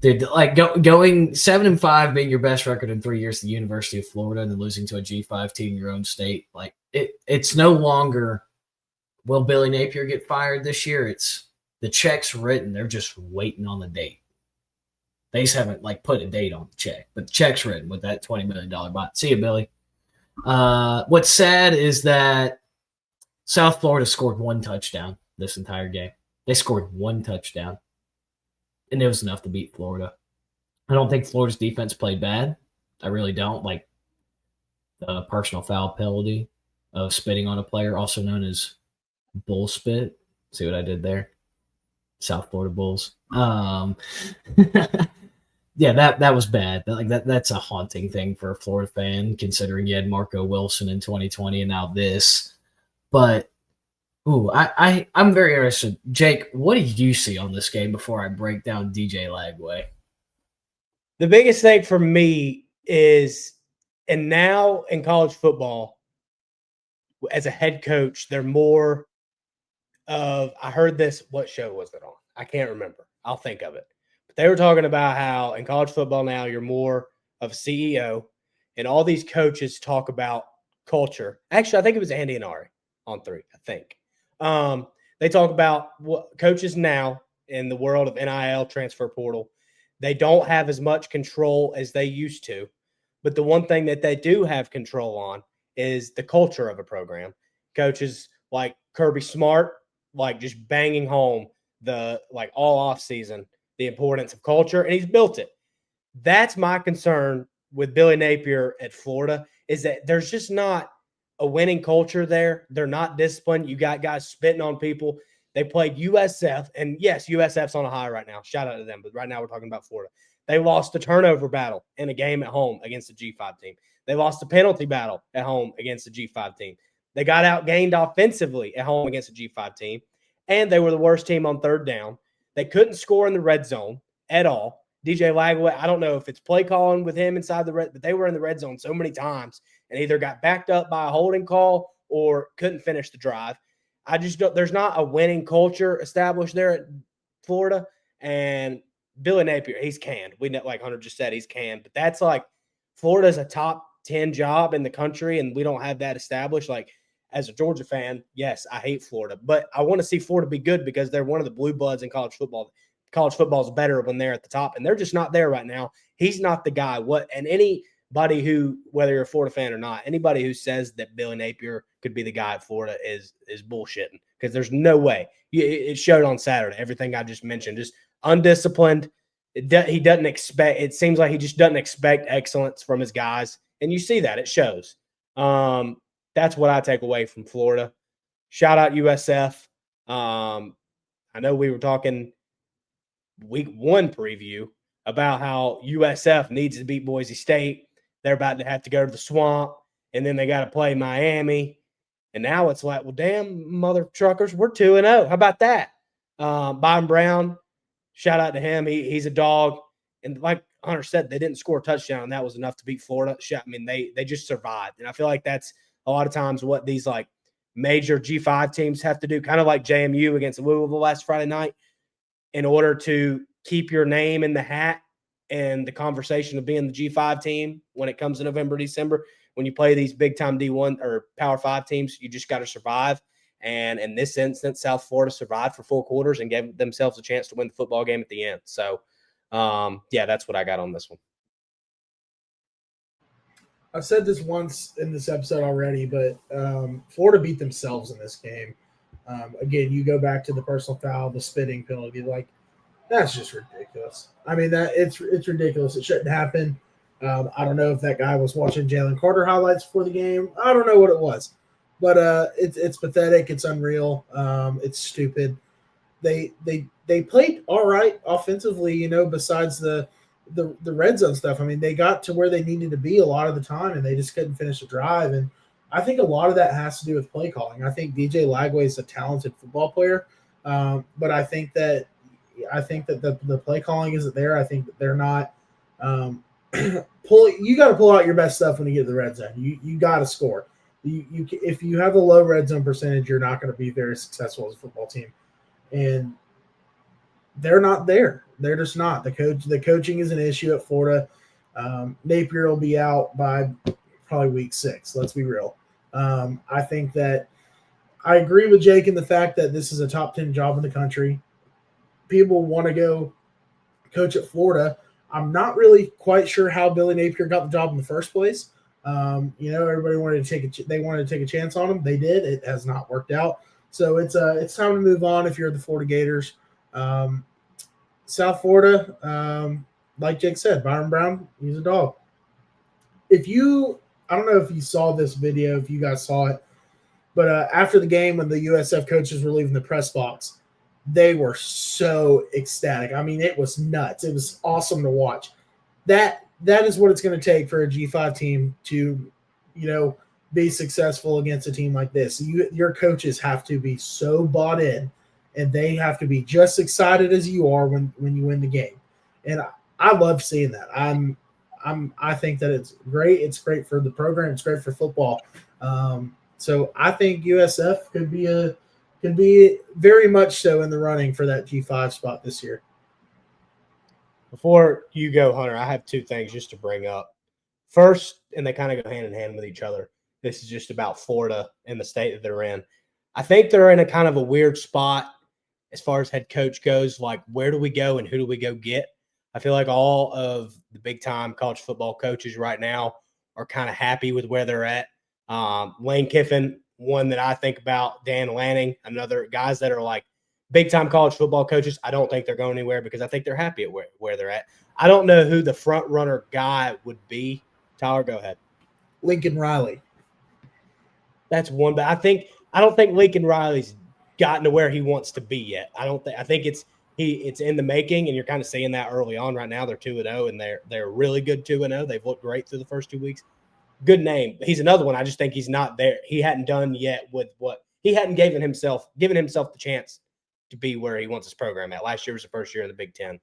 Dude, like going 7-5, being your best record in 3 years at the University of Florida, and then losing to a G5 team in your own state, like it's no longer will Billy Napier get fired this year. It's the check's written. They're just waiting on the date. They just haven't like put a date on the check, but the check's written with that $20 million bond. See you, Billy. What's sad is that South Florida scored one touchdown this entire game. They scored one touchdown, and it was enough to beat Florida. I don't think Florida's defense played bad. I really don't. Like the personal foul penalty of spitting on a player, also known as bull spit. See what I did there? South Florida Bulls. Yeah, that was bad. That's a haunting thing for a Florida fan, considering you had Marco Wilson in 2020 and now this. But I'm very interested. Jake, what do you see on this game before I break down DJ Lagway? The biggest thing for me is, and now in college football, as a head coach, they're more of, I heard this, what show was it on? I can't remember. I'll think of it. But they were talking about how in college football now you're more of a CEO, and all these coaches talk about culture. Actually, I think it was Andy and Ari on 3, I think. They talk about what coaches now in the world of NIL transfer portal, they don't have as much control as they used to. But the one thing that they do have control on is the culture of a program. Coaches like Kirby Smart, like just banging home the like all off season, the importance of culture, and he's built it. That's my concern with Billy Napier at Florida, is that there's just not a winning culture there. They're not disciplined. You got guys spitting on people. They played USF, and yes, USF's on a high right now. Shout out to them. But right now we're talking about Florida. They lost the turnover battle in a game at home against the G5 team. They lost the penalty battle at home against the G5 team. They got outgained offensively at home against the G5 team, and they were the worst team on third down. They couldn't score in the red zone at all. DJ Lagway, I don't know if it's play calling with him inside the red, but they were in the red zone so many times and either got backed up by a holding call or couldn't finish the drive. I just don't, there's not a winning culture established there at Florida. And Billy Napier, he's canned. We know, like Hunter just said, he's canned. But that's like, Florida's a top 10 job in the country, and we don't have that established. Like, as a Georgia fan, yes, I hate Florida, but I want to see Florida be good because they're one of the blue bloods in college football. College football is better when they're at the top, and they're just not there right now. He's not the guy. And anybody who, whether you're a Florida fan or not, anybody who says that Billy Napier could be the guy at Florida is bullshitting, because there's no way. It showed on Saturday. Everything I just mentioned, just undisciplined. He doesn't expect. It seems like he just doesn't expect excellence from his guys, and you see that it shows. That's what I take away from Florida. Shout out USF. I know we were talking week 1 preview about how USF needs to beat Boise State. They're about to have to go to the swamp, and then they got to play Miami. And now it's like, well, damn, mother truckers, we're 2-0. How about that? Byron Brown, shout out to him. He's a dog. And like Hunter said, they didn't score a touchdown, and that was enough to beat Florida. I mean, they just survived. And I feel like that's a lot of times what these like major G5 teams have to do, kind of like JMU against Louisville last Friday night, in order to keep your name in the hat and the conversation of being the G5 team when it comes to November, December. When you play these big-time D1 or Power 5 teams, you just got to survive. And in this instance, South Florida survived for 4 quarters and gave themselves a chance to win the football game at the end. So Yeah, that's what I got on this one. I've said this once in this episode already, but Florida beat themselves in this game. Again, you go back to the personal foul, the spitting penalty, like that's just ridiculous. I mean, that it's ridiculous. It shouldn't happen. I don't know if that guy was watching Jalen Carter highlights before the game. I don't know what it was, but it's pathetic. It's unreal. It's stupid. They played all right offensively, you know, besides the red zone stuff. I mean, they got to where they needed to be a lot of the time, and they just couldn't finish the drive. And I think a lot of that has to do with play calling. I think DJ Lagway is a talented football player, but I think that the play calling isn't there. I think that they're not you got to pull out your best stuff when you get to the red zone. You got to score. If you have a low red zone percentage, you're not going to be very successful as a football team. And they're not there. They're just not. The coaching is an issue at Florida. Napier will be out by probably week 6. Let's be real. I think that I agree with Jake in the fact that this is a top 10 job in the country. People want to go coach at Florida. I'm not really quite sure how Billy Napier got the job in the first place. You know, everybody wanted to take a chance on him. They did. It has not worked out. So it's time to move on if you're the Florida Gators. South Florida, like Jake said, Byron Brown, he's a dog. I don't know if you saw this video, if you guys saw it, but after the game when the USF coaches were leaving the press box, they were so ecstatic. I mean, it was nuts. It was awesome to watch. That is what it's going to take for a G5 team to, you know, be successful against a team like this. Your coaches have to be so bought in, and they have to be just excited as you are when you win the game. And I love seeing that. I think that it's great. It's great for the program. It's great for football. So I think USF could be very much so in the running for that G5 spot this year. Before you go, Hunter, I have 2 things just to bring up. First, and they kind of go hand in hand with each other. This is just about Florida and the state that they're in. I think they're in a kind of a weird spot as far as head coach goes. Like, where do we go and who do we go get? I feel like all of the big-time college football coaches right now are kind of happy with where they're at. Lane Kiffin, one that I think about, Dan Lanning, another guys that are like big-time college football coaches. I don't think they're going anywhere because I think they're happy at where they're at. I don't know who the front-runner guy would be. Tyler, go ahead. Lincoln Riley. That's one, but I don't think Lincoln Riley's gotten to where he wants to be yet. I think it's in the making, and you're kind of seeing that early on right now. They're 2-0, and they're really good 2-0. They've looked great through the first 2 weeks. Good name. He's another one. I just think he's not there. He hadn't done yet with what he hadn't given himself the chance to be where he wants his program at. Last year was the first year in the Big Ten.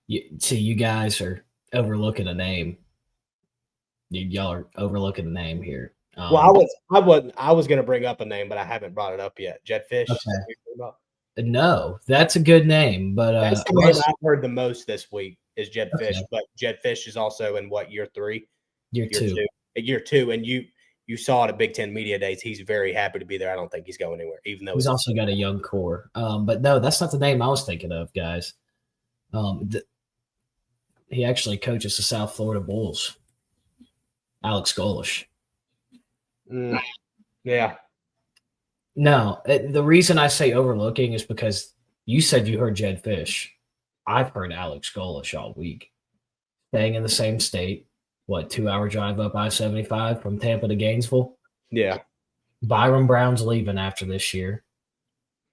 You guys are overlooking a name. Y'all are overlooking a name here. Well, I was going to bring up a name, but I haven't brought it up yet. Jedd Fisch. Okay. No, that's a good name, but that's the name I've heard the most this week is Jedd Fisch. But Jedd Fisch is also in what, year 3? Year two. Year 2, and you saw it at Big Ten Media Days. He's very happy to be there. I don't think he's going anywhere, even though he's also got a young core. But no, that's not the name I was thinking of, guys. He actually coaches the South Florida Bulls. Alex Golesh. Yeah. No, the reason I say overlooking is because you said you heard Jedd Fisch. I've heard Alex Golesh all week. Staying in the same state, 2-hour drive up I-75 from Tampa to Gainesville? Yeah. Byron Brown's leaving after this year.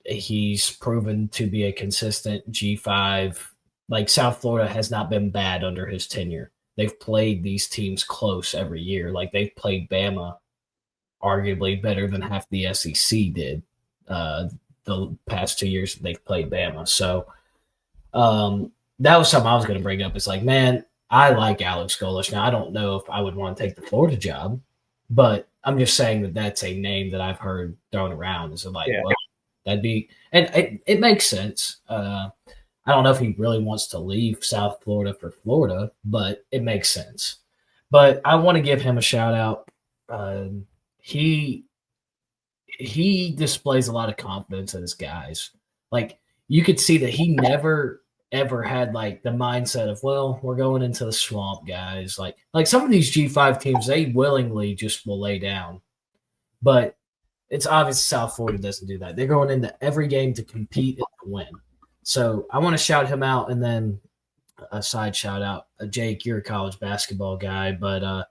He's proven to be a consistent G5. Like, South Florida has not been bad under his tenure. They've played these teams close every year. Like, they've played Bama arguably better than half the SEC did the past 2 years they've played Bama. So that was something I was going to bring up. It's like, man, I like Alex Golesh. Now, I don't know if I would want to take the Florida job, but I'm just saying that that's a name that I've heard thrown around. Is like, well, that'd be – and it makes sense. I don't know if he really wants to leave South Florida for Florida, but it makes sense. But I want to give him a shout out. He displays a lot of confidence in his guys. Like, you could see that he never ever had like the mindset of, well, we're going into the swamp, guys. Like some of these G5 teams, they willingly just will lay down. But it's obvious South Florida doesn't do that. They're going into every game to compete and to win. So I want to shout him out, and then a side shout out. Jake, you're a college basketball guy, but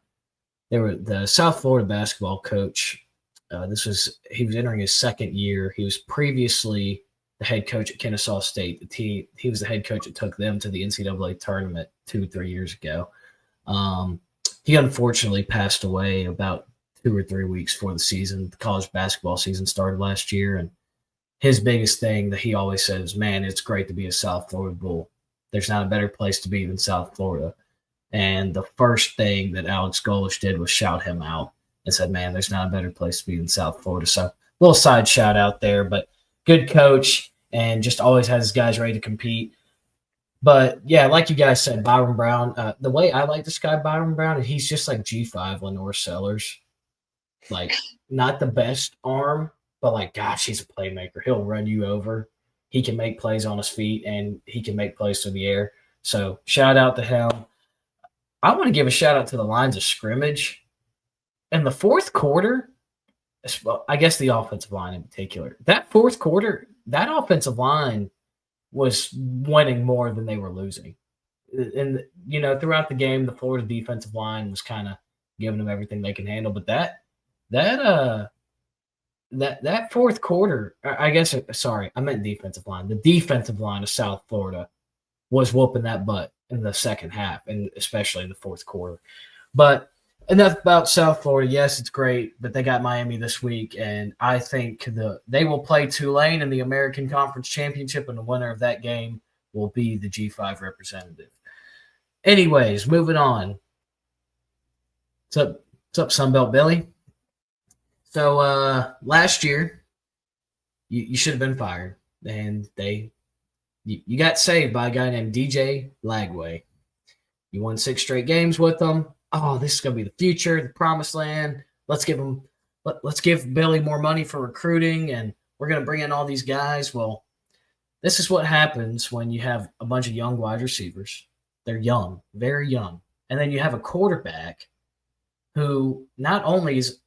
they were the South Florida basketball coach. He was entering his second year. He was previously the head coach at Kennesaw State. He was the head coach that took them to the NCAA tournament 2-3 years ago. He unfortunately passed away about 2 or 3 weeks before the season. The college basketball season started last year, and his biggest thing that he always says, man, it's great to be a South Florida Bull. There's not a better place to be than South Florida. And the first thing that Alex Golesh did was shout him out and said, man, there's not a better place to be than South Florida. So a little side shout out there, but good coach and just always has his guys ready to compete. But, yeah, like you guys said, Byron Brown, the way I like to describe Byron Brown, he's just like G5 Lenore Sellers. Like, not the best arm, but, like, gosh, he's a playmaker. He'll run you over. He can make plays on his feet, and he can make plays through the air. So, shout out to him. I want to give a shout out to the lines of scrimmage. In the fourth quarter, I guess the offensive line in particular, that fourth quarter, that offensive line was winning more than they were losing. And, throughout the game, the Florida defensive line was kind of giving them everything they can handle. But that fourth quarter, I meant defensive line. The defensive line of South Florida was whooping that butt in the second half, and especially in the fourth quarter. But enough about South Florida. Yes, it's great, but they got Miami this week, and I think they will play Tulane in the American Conference Championship, and the winner of that game will be the G5 representative. Anyways, moving on. What's up, Sunbelt Billy? So last year, you should have been fired, and you got saved by a guy named DJ Lagway. You won 6 straight games with them. Oh, this is going to be the future, the promised land. Let's give Billy more money for recruiting, and we're going to bring in all these guys. Well, this is what happens when you have a bunch of young wide receivers. They're young, very young. And then you have a quarterback who not only is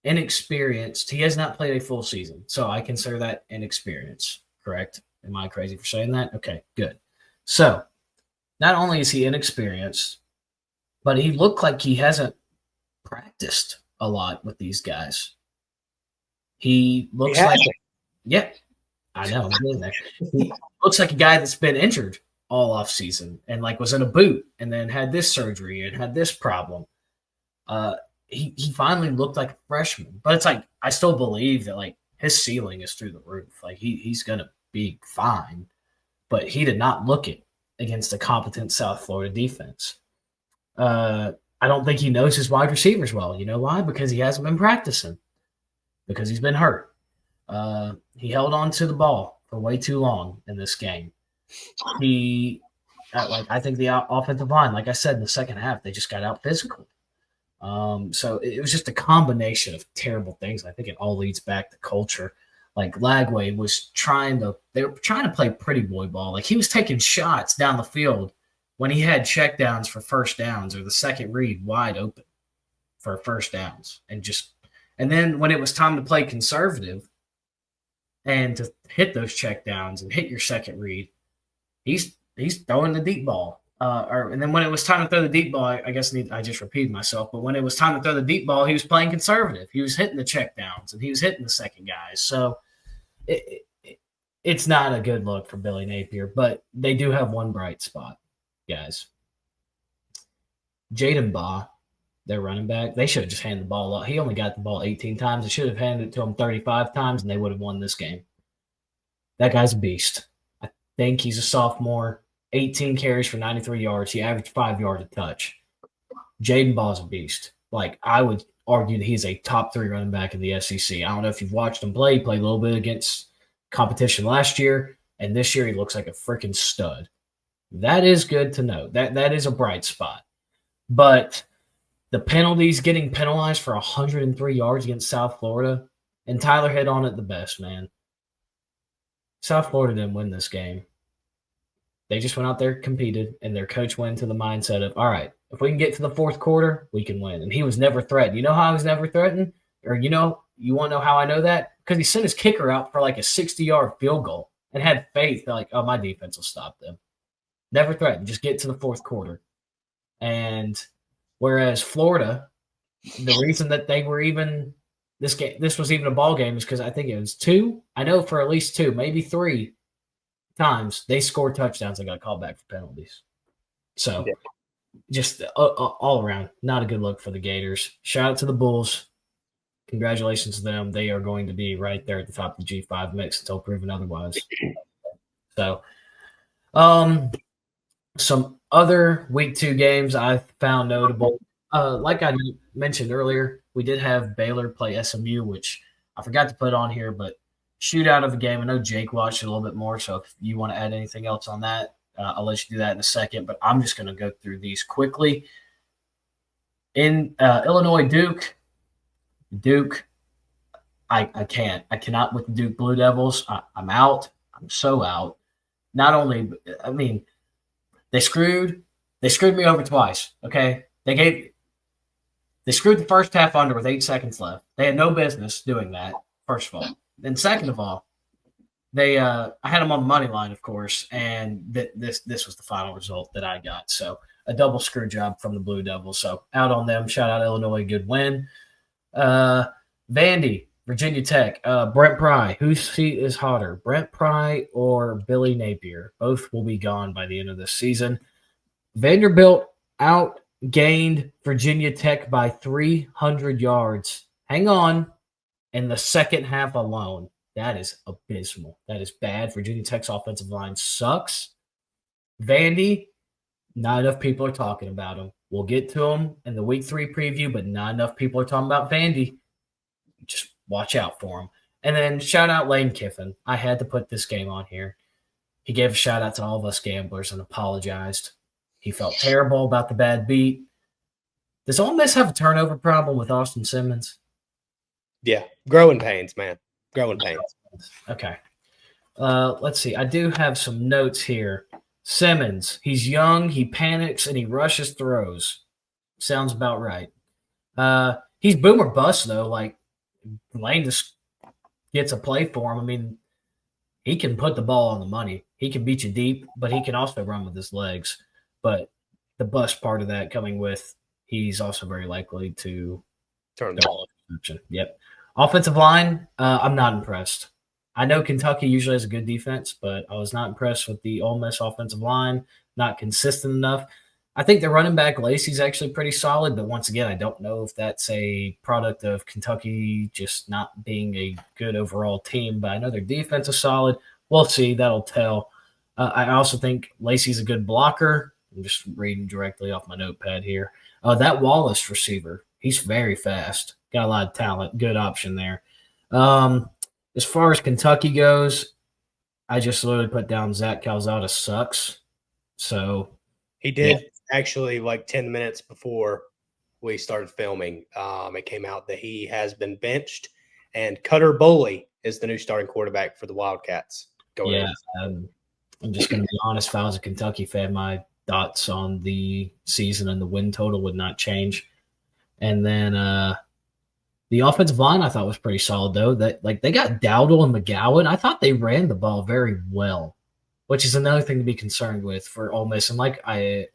inexperienced, he has not played a full season. So I consider that inexperience, correct? Am I crazy for saying that? Okay, good. So not only is he inexperienced, but he looked like he hasn't practiced a lot with these guys. He looks I know. I'm doing that. He looks like a guy that's been injured all off season and like was in a boot and then had this surgery and had this problem. He finally looked like a freshman, but it's like I still believe that like his ceiling is through the roof. Like he's gonna be fine, but he did not look it against a competent South Florida defense. I don't think he knows his wide receivers well. You know why? Because he hasn't been practicing. Because he's been hurt. He held on to the ball for way too long in this game. I think the offensive line, like I said, in the second half, they just got out physical. So it was just a combination of terrible things. I think it all leads back to culture. Like Lagway they were trying to play pretty boy ball. Like he was taking shots down the field when he had checkdowns for first downs or the second read wide open for first downs. And then when it was time to play conservative and to hit those checkdowns and hit your second read, he's throwing the deep ball. And then when it was time to throw the deep ball, I guess I just repeated myself, but when it was time to throw the deep ball, he was playing conservative. He was hitting the checkdowns and he was hitting the second guys. So it's not a good look for Billy Napier, but they do have one bright spot, guys. Jaden Baugh, their running back, they should have just handed the ball up. He only got the ball 18 times. They should have handed it to him 35 times, and they would have won this game. That guy's a beast. I think he's a sophomore. 18 carries for 93 yards. He averaged 5 yards a touch. Jaden Baugh's a beast. Like, I would argue that he's a top 3 running back in the SEC. I don't know if you've watched him play. He played a little bit against competition last year, and this year he looks like a freaking stud. That is good to know. That is a bright spot. But the penalties, getting penalized for 103 yards against South Florida, and Tyler hit on it the best, man. South Florida didn't win this game. They just went out there, competed, and their coach went into the mindset of, all right, if we can get to the fourth quarter, we can win. And he was never threatened. You know how he was never threatened? Or you want to know how I know that? Because he sent his kicker out for like a 60-yard field goal and had faith that, like, oh, my defense will stop them. Never threatened. Just get to the fourth quarter. And whereas Florida, the reason that they were even this was even a ball game is because I think it was two. I know for at least two, maybe three times they scored touchdowns and got called back for penalties. So just all around, not a good look for the Gators. Shout out to the Bulls. Congratulations to them. They are going to be right there at the top of the G5 mix until proven otherwise. So, some other week 2 games I found notable. Like I mentioned earlier, we did have Baylor play SMU, which I forgot to put on here, but shootout of the game. I know Jake watched it a little bit more, so if you want to add anything else on that, I'll let you do that in a second, but I'm just going to go through these quickly. In Illinois, Duke, I can't. I cannot with the Duke Blue Devils. I'm out. I'm so out. Not only, I mean, they screwed me over twice, okay? They screwed the first half under with 8 seconds left. They had no business doing that, first of all. Then second of all, I had them on the money line, of course, and this was the final result that I got. So a double screw job from the Blue Devils. So out on them. Shout out Illinois, good win. Vandy, Virginia Tech, Brent Pry. Whose seat is hotter, Brent Pry or Billy Napier? Both will be gone by the end of this season. Vanderbilt outgained Virginia Tech by 300 yards. Hang on. In the second half alone. That is abysmal. That is bad. Virginia Tech's offensive line sucks. Vandy, not enough people are talking about them. We'll get to them in the week 3 preview, but not enough people are talking about Vandy. Just watch out for them. And then shout out Lane Kiffin. I had to put this game on here. He gave a shout out to all of us gamblers and apologized. He felt terrible about the bad beat. Does Ole Miss have a turnover problem with Austin Simmons? Yeah, growing pains, man. Growing pains. Okay. Let's see. I do have some notes here. Simmons, he's young, he panics, and he rushes throws. Sounds about right. He's boom or bust, though. Like, Lane just gets a play for him. I mean, he can put the ball on the money. He can beat you deep, but he can also run with his legs. But the bust part of that coming with he's also very likely to turn the ball. Yep. Offensive line, I'm not impressed. I know Kentucky usually has a good defense, but I was not impressed with the Ole Miss offensive line, not consistent enough. I think the running back Lacey's actually pretty solid, but once again, I don't know if that's a product of Kentucky just not being a good overall team, but I know their defense is solid. We'll see. That'll tell. I also think Lacey's a good blocker. I'm just reading directly off my notepad here. That Wallace receiver, he's very fast. Got a lot of talent. Good option there. As far as Kentucky goes, I just literally put down Zach Calzada sucks. So he did actually like 10 minutes before we started filming. It came out that he has been benched, and Cutter Boley is the new starting quarterback for the Wildcats. I'm just going to be honest. If I was a Kentucky fan, my thoughts on the season and the win total would not change. And then the offensive line I thought was pretty solid, though. That they got Dowdle and McGowan. I thought they ran the ball very well, which is another thing to be concerned with for Ole Miss. And like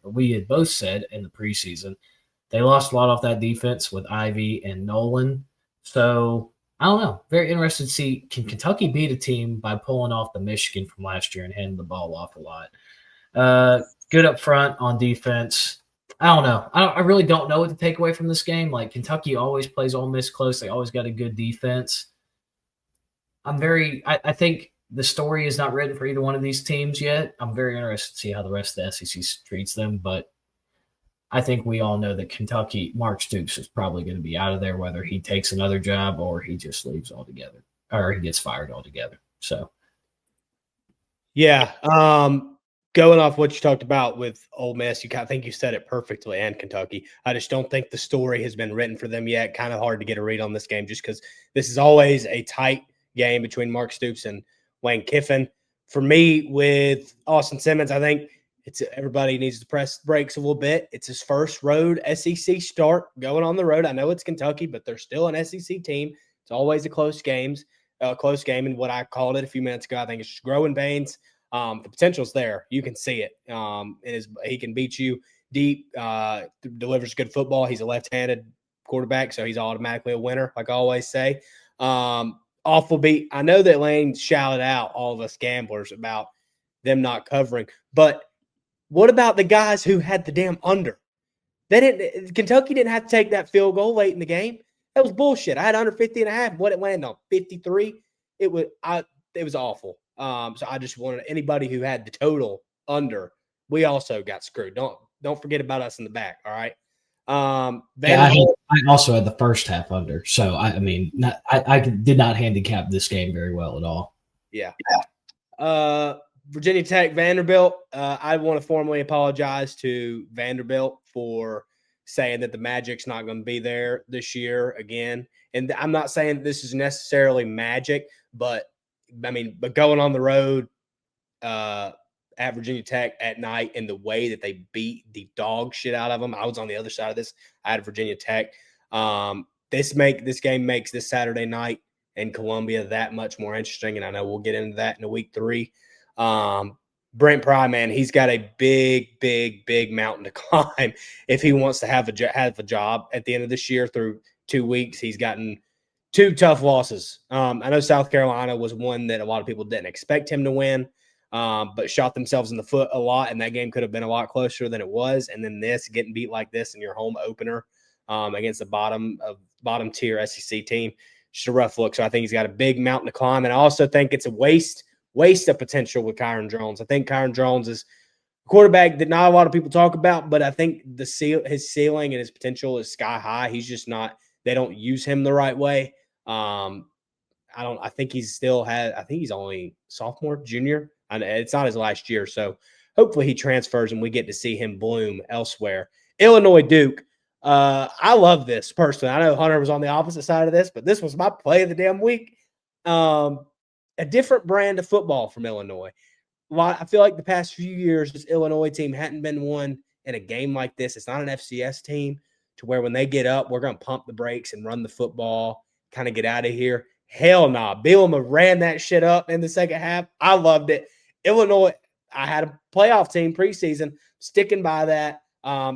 we had both said in the preseason, they lost a lot off that defense with Ivy and Nolan. So I don't know. Very interested to see, can Kentucky beat a team by pulling off the Michigan from last year and handing the ball off a lot? Good up front on defense. I don't know. I really don't know what to take away from this game. Like, Kentucky always plays Ole Miss close. They always got a good defense. I think the story is not written for either one of these teams yet. I'm very interested to see how the rest of the SEC treats them. But I think we all know that Kentucky, Mark Stoops is probably going to be out of there, whether he takes another job or he just leaves altogether or he gets fired altogether. So, yeah. Going off what you talked about with Ole Miss, I think you said it perfectly, and Kentucky. I just don't think the story has been written for them yet. Kind of hard to get a read on this game just because this is always a tight game between Mark Stoops and Lane Kiffin. for me, with Austin Simmons, I think everybody needs to press the brakes a little bit. It's his first road SEC start going on the road. I know it's Kentucky, but they're still an SEC team. It's always a close game. And what I called it a few minutes ago, I think it's just growing pains. The potential's there. You can see it. He can beat you deep, delivers good football. He's a left-handed quarterback, so he's automatically a winner, like I always say. Awful beat. I know that Lane shouted out all of us gamblers about them not covering, but what about the guys who had the damn under? Kentucky didn't have to take that field goal late in the game. That was bullshit. I had under 50.5. What it landed on 53. It was awful. So I just wanted anybody who had the total under. We also got screwed. Don't forget about us in the back. All right. I also had the first half under. So I did not handicap this game very well at all. Yeah. Virginia Tech, Vanderbilt. I want to formally apologize to Vanderbilt for saying that the Magic's not going to be there this year again. And I'm not saying this is necessarily Magic, but going on the road at Virginia Tech at night and the way that they beat the dog shit out of them. I was on the other side of this. I had Virginia Tech. This game makes this Saturday night in Columbia that much more interesting, and I know we'll get into that in week 3. Brent Pry, man, he's got a big mountain to climb if he wants to have a job at the end of this year. Through 2 weeks, he's gotten 2 tough losses. I know South Carolina was one that a lot of people didn't expect him to win, but shot themselves in the foot a lot, and that game could have been a lot closer than it was. And then getting beat like this in your home opener against the bottom tier SEC team, just a rough look. So I think he's got a big mountain to climb, and I also think it's a waste of potential with Kyron Drones. I think Kyron Drones is a quarterback that not a lot of people talk about, but I think his ceiling and his potential is sky high. He's just not. They don't use him the right way. I think he's only sophomore, junior. And it's not his last year, so hopefully he transfers and we get to see him bloom elsewhere. Illinois Duke. I love this personally. I know Hunter was on the opposite side of this, but this was my play of the damn week. A different brand of football from Illinois. I feel like the past few years, this Illinois team hadn't been one in a game like this. It's not an FCS team to where when they get up, we're going to pump the brakes and run the football, kind of get out of here. Hell nah. Bielema ran that shit up in the second half. I loved it. Illinois, I had a playoff team preseason, sticking by that.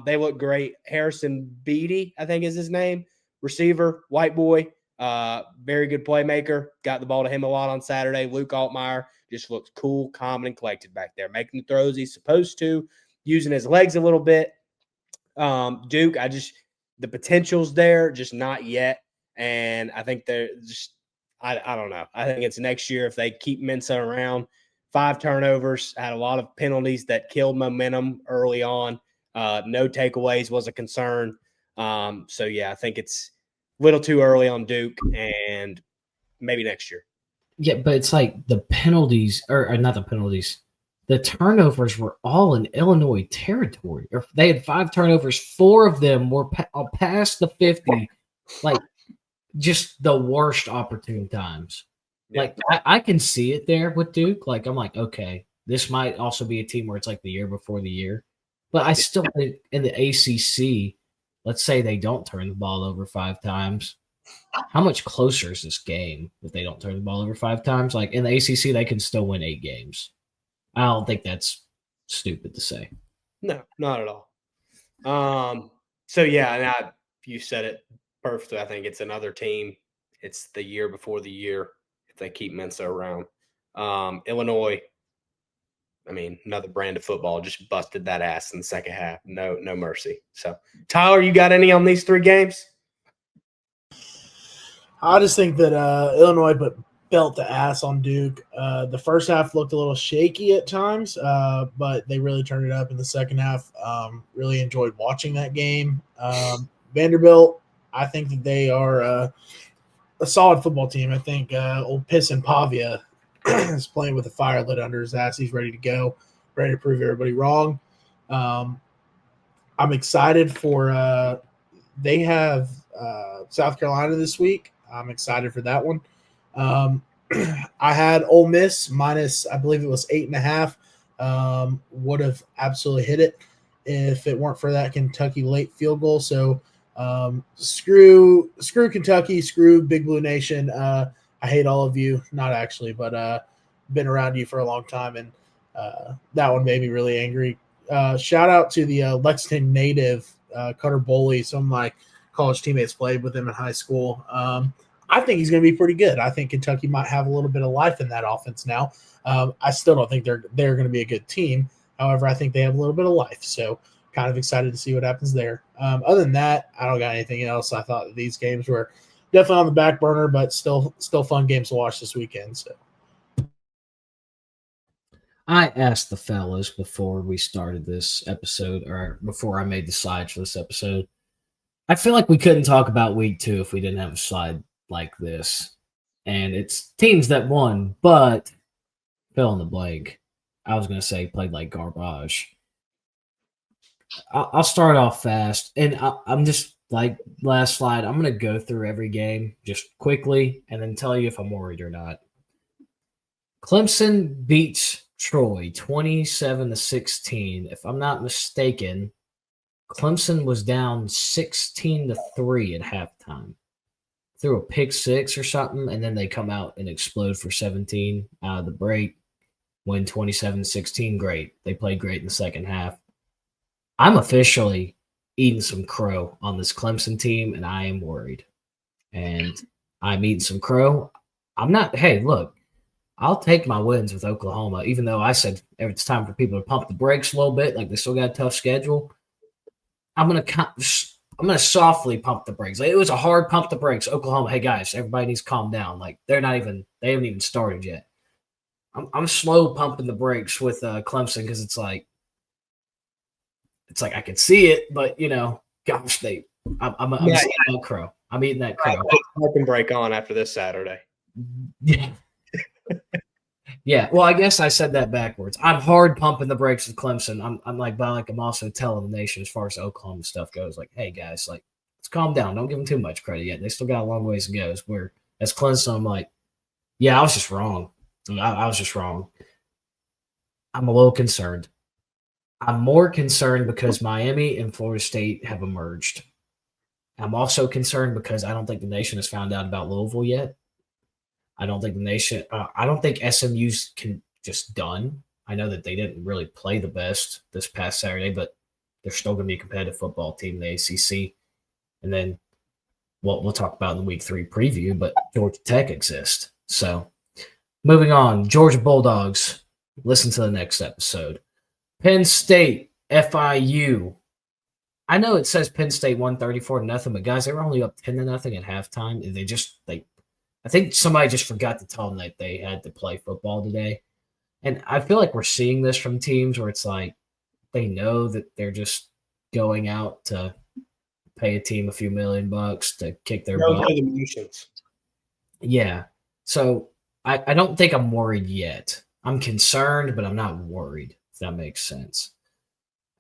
They look great. Harrison Beatty, I think is his name, receiver, white boy. Very good playmaker. Got the ball to him a lot on Saturday. Luke Altmaier just looks cool, calm, and collected back there, making the throws he's supposed to, using his legs a little bit. Duke, the potential's there, just not yet. And I think they're just, I don't know. I think it's next year if they keep Mensah around. 5 turnovers, had a lot of penalties that killed momentum early on. No takeaways was a concern. So, yeah, I think it's a little too early on Duke and maybe next year. Yeah, but it's like the penalties, or not the penalties, the turnovers were all in Illinois territory. Or they had 5 turnovers. 4 of them were past the 50, like just the worst opportune times. Yeah. Like I can see it there with Duke. Like I'm like, okay, this might also be a team where it's like the year before the year. But I still think in the ACC, let's say they don't turn the ball over 5 times. How much closer is this game if they don't turn the ball over 5 times? Like in the ACC, they can still win 8 games. I don't think that's stupid to say. No, not at all. So yeah, and you said it perfectly. I think it's another team. It's the year before the year if they keep Mensah around. Illinois, I mean, another brand of football, just busted that ass in the second half. No mercy. So, Tyler, you got any on these 3 games? I just think that Illinois belt the ass on Duke. The first half looked a little shaky at times, but they really turned it up in the second half. Really enjoyed watching that game. Vanderbilt, I think that they are a solid football team. I think old Pissin Pavia is playing with a fire lit under his ass. He's ready to go, ready to prove everybody wrong. I'm excited for they have South Carolina this week. I'm excited for that one. I had Ole Miss minus, I believe it was 8.5. Would have absolutely hit it if it weren't for that Kentucky late field goal. So screw Kentucky, screw Big Blue Nation. I hate all of you, not actually, but been around you for a long time, and that one made me really angry. Shout out to the Lexington native Cutter Boley. Some of my college teammates played with him in high school. I think he's going to be pretty good. I think Kentucky might have a little bit of life in that offense now. I still don't think they're going to be a good team. However, I think they have a little bit of life. So kind of excited to see what happens there. Other than that, I don't got anything else. I thought these games were definitely on the back burner, but still fun games to watch this weekend. So I asked the fellas before we started this episode, or before I made the slides for this episode. I feel like we couldn't talk about week 2 if we didn't have a slide like this. And it's teams that won, but fill in the blank. I was going to say played like garbage. I'll start off fast. And I'm just like last slide. I'm going to go through every game just quickly and then tell you if I'm worried or not. Clemson beats Troy 27-16. If I'm not mistaken, Clemson was down 16-3 at halftime. Threw a pick 6 or something, and then they come out and explode for 17 out of the break. Win 27-16. Great. They played great in the second half. I'm officially eating some crow on this Clemson team, and I am worried. And I'm eating some crow. I'm not – hey, look. I'll take my wins with Oklahoma, even though I said it's time for people to pump the brakes a little bit, like they still got a tough schedule. I'm gonna softly pump the brakes. Like, it was a hard pump the brakes. Oklahoma, hey guys, everybody needs to calm down. Like they haven't even started yet. I'm slow pumping the brakes with Clemson because it's like I can see it, but gosh, I'm eating that crow. I'm eating that crow. I can break on after this Saturday. Yeah. Yeah, well, I guess I said that backwards. I'm hard pumping the brakes with Clemson. I'm also telling the nation as far as Oklahoma stuff goes, like, hey guys, like, let's calm down. Don't give them too much credit yet. They still got a long ways to go. Where as Clemson, I'm like, yeah, I was just wrong. I was just wrong. I'm a little concerned. I'm more concerned because Miami and Florida State have emerged. I'm also concerned because I don't think the nation has found out about Louisville yet. I don't think I don't think SMU's just done. I know that they didn't really play the best this past Saturday, but they're still going to be a competitive football team in the ACC. And then what we'll talk about in the week 3 preview, but Georgia Tech exists. So moving on, Georgia Bulldogs. Listen to the next episode. Penn State, FIU. I know it says Penn State won 34-0, but guys, they were only up 10-0 at halftime. And I think somebody just forgot to tell them that they had to play football today. And I feel like we're seeing this from teams where it's like they know that they're just going out to pay a team a few $1,000,000 to kick their butt. Yeah. So I don't think I'm worried yet. I'm concerned, but I'm not worried, if that makes sense.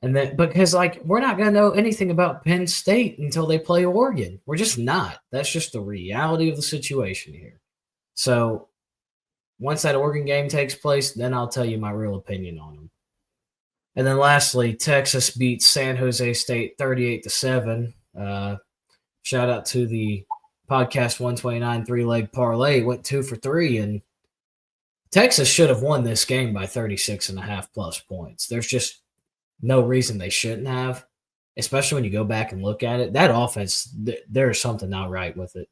And then because we're not going to know anything about Penn State until they play Oregon. We're just not. That's just the reality of the situation here. So once that Oregon game takes place, then I'll tell you my real opinion on them. And then lastly, Texas beats San Jose State 38-7. Shout out to the podcast 129 3-leg parlay. Went 2 for 3, and Texas should have won this game by 36.5 plus points. There's just no reason they shouldn't have, especially when you go back and look at it. That offense, there's something not right with it.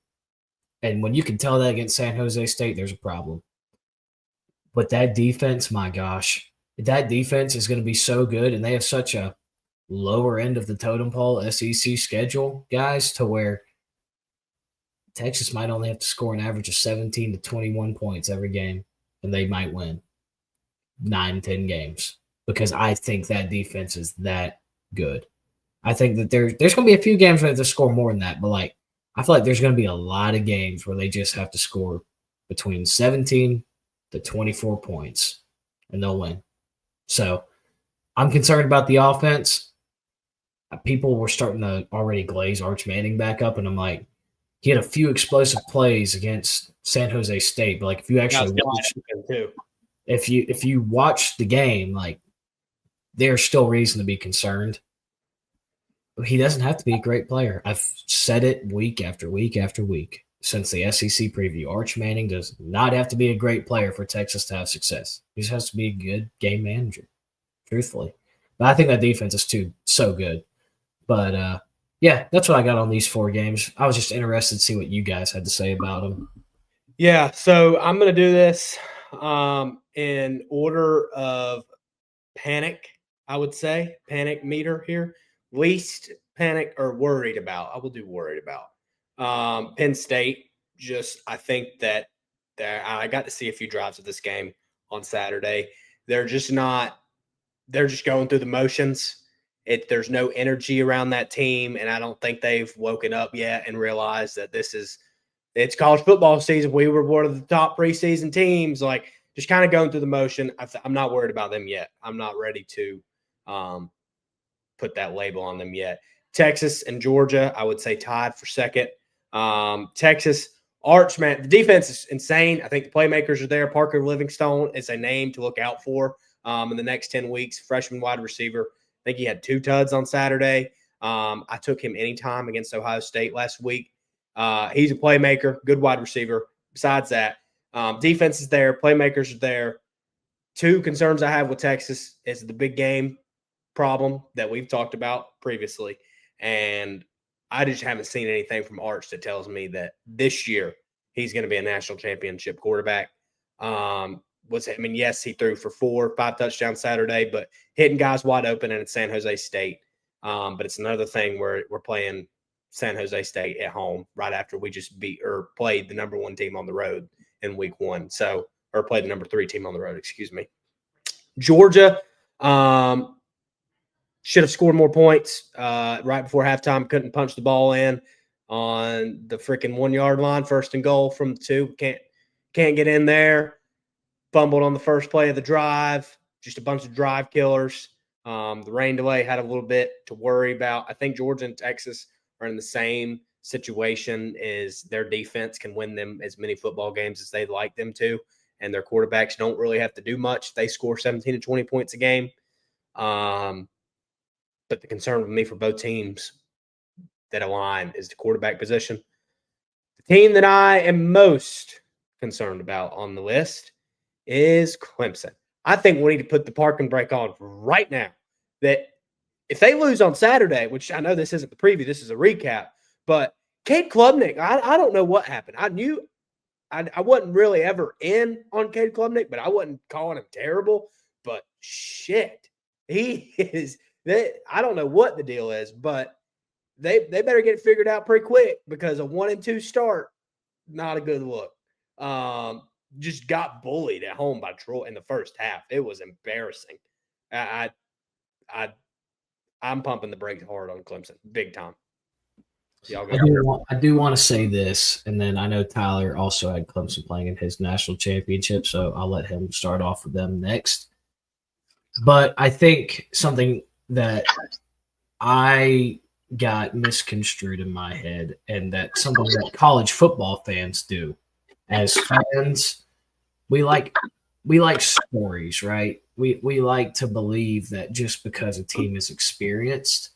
And when you can tell that against San Jose State, there's a problem. But that defense, my gosh, that defense is going to be so good, and they have such a lower end of the totem pole SEC schedule, guys, to where Texas might only have to score an average of 17 to 21 points every game, and they might win 9-10 games. Because I think that defense is that good. I think that there's going to be a few games where they have to score more than that, but I feel like there's going to be a lot of games where they just have to score between 17 to 24 points, and they'll win. So I'm concerned about the offense. People were starting to already glaze Arch Manning back up, and I'm like, he had a few explosive plays against San Jose State. But like if you actually watch, too. if you watch the game, like there's still reason to be concerned. He doesn't have to be a great player. I've said it week after week after week since the SEC preview. Arch Manning does not have to be a great player for Texas to have success. He just has to be a good game manager, truthfully. But I think that defense is so good. But yeah, that's what I got on these 4 games. I was just interested to see what you guys had to say about them. Yeah, so I'm going to do this in order of panic, I would say. Panic meter here. Least panic or worried about. I will do worried about. Penn State, I think that I got to see a few drives of this game on Saturday. They're just going through the motions. There's no energy around that team, and I don't think they've woken up yet and realized that it's college football season. We were one of the top preseason teams, like just kind of going through the motion. I'm not worried about them yet. I'm not ready to put that label on them yet. Texas and Georgia, I would say tied for second. Texas, Arch, man, the defense is insane. I think the playmakers are there. Parker Livingstone is a name to look out for in the next 10 weeks. Freshman wide receiver. I think he had 2 tuds on Saturday. I took him anytime against Ohio State last week. He's a playmaker, good wide receiver. Besides that, defense is there, playmakers are there. 2 concerns I have with Texas is the big game problem that we've talked about previously. And I just haven't seen anything from Arch that tells me that this year he's going to be a national championship quarterback. Yes, he threw for 4 or 5 touchdowns Saturday, but hitting guys wide open, and it's San Jose State. But it's another thing where we're playing San Jose State at home right after we just played the number 1 team on the road in week 1. Or played the number 3 team on the road, excuse me. Georgia should have scored more points right before halftime. Couldn't punch the ball in on the freaking 1-yard line, 1st and goal from the 2. Can't get in there. Fumbled on the first play of the drive. Just a bunch of drive killers. The rain delay had a little bit to worry about. I think Georgia and Texas are in the same situation as their defense can win them as many football games as they'd like them to, and their quarterbacks don't really have to do much. They score 17 to 20 points a game. But the concern with me for both teams that align is the quarterback position. The team that I am most concerned about on the list is Clemson. I think we need to put the parking brake on right now. That if they lose on Saturday, which I know this isn't the preview, this is a recap, but Cade Klubnik, I don't know what happened. I knew I wasn't really ever in on Cade Klubnik, but I wasn't calling him terrible. But shit, he is – I don't know what the deal is, but they better get it figured out pretty quick because a 1-2 start, not a good look. Just got bullied at home by Troy in the first half. It was embarrassing. I'm pumping the brakes hard on Clemson, big time. I do want to say this, and then I know Tyler also had Clemson playing in his national championship, so I'll let him start off with them next. But I think something that I got misconstrued in my head, and that something that college football fans do. As fans, we like stories, right? We like to believe that just because a team is experienced,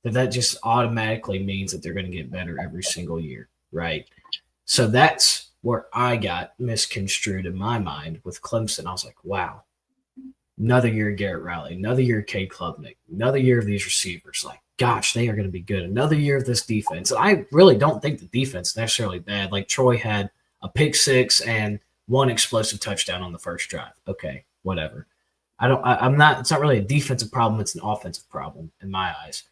that just automatically means that they're going to get better every single year, right? So that's where I got misconstrued in my mind with Clemson. I was like, wow, another year of Garrett Riley, another year of Cade Klubnik, another year of these receivers. Like, gosh, they are going to be good. Another year of this defense. And I really don't think the defense is necessarily bad. Like, Troy had a pick six and one explosive touchdown on the first drive. Okay, whatever. It's not really a defensive problem. It's an offensive problem in my eyes.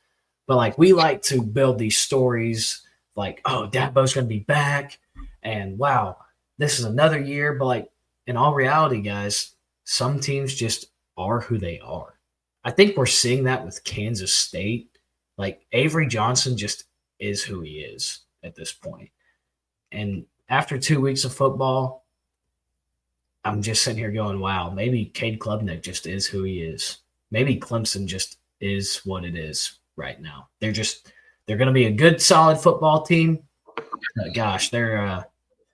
But, like, we like to build these stories like, oh, Dabo's going to be back. And, wow, this is another year. But, like, in all reality, guys, some teams just are who they are. I think we're seeing that with Kansas State. Like, Avery Johnson just is who he is at this point. And after 2 weeks of football, I'm just sitting here going, wow, maybe Cade Klubnik just is who he is. Maybe Clemson just is what it is right now. They're going to be a good, solid football team, Gosh, they're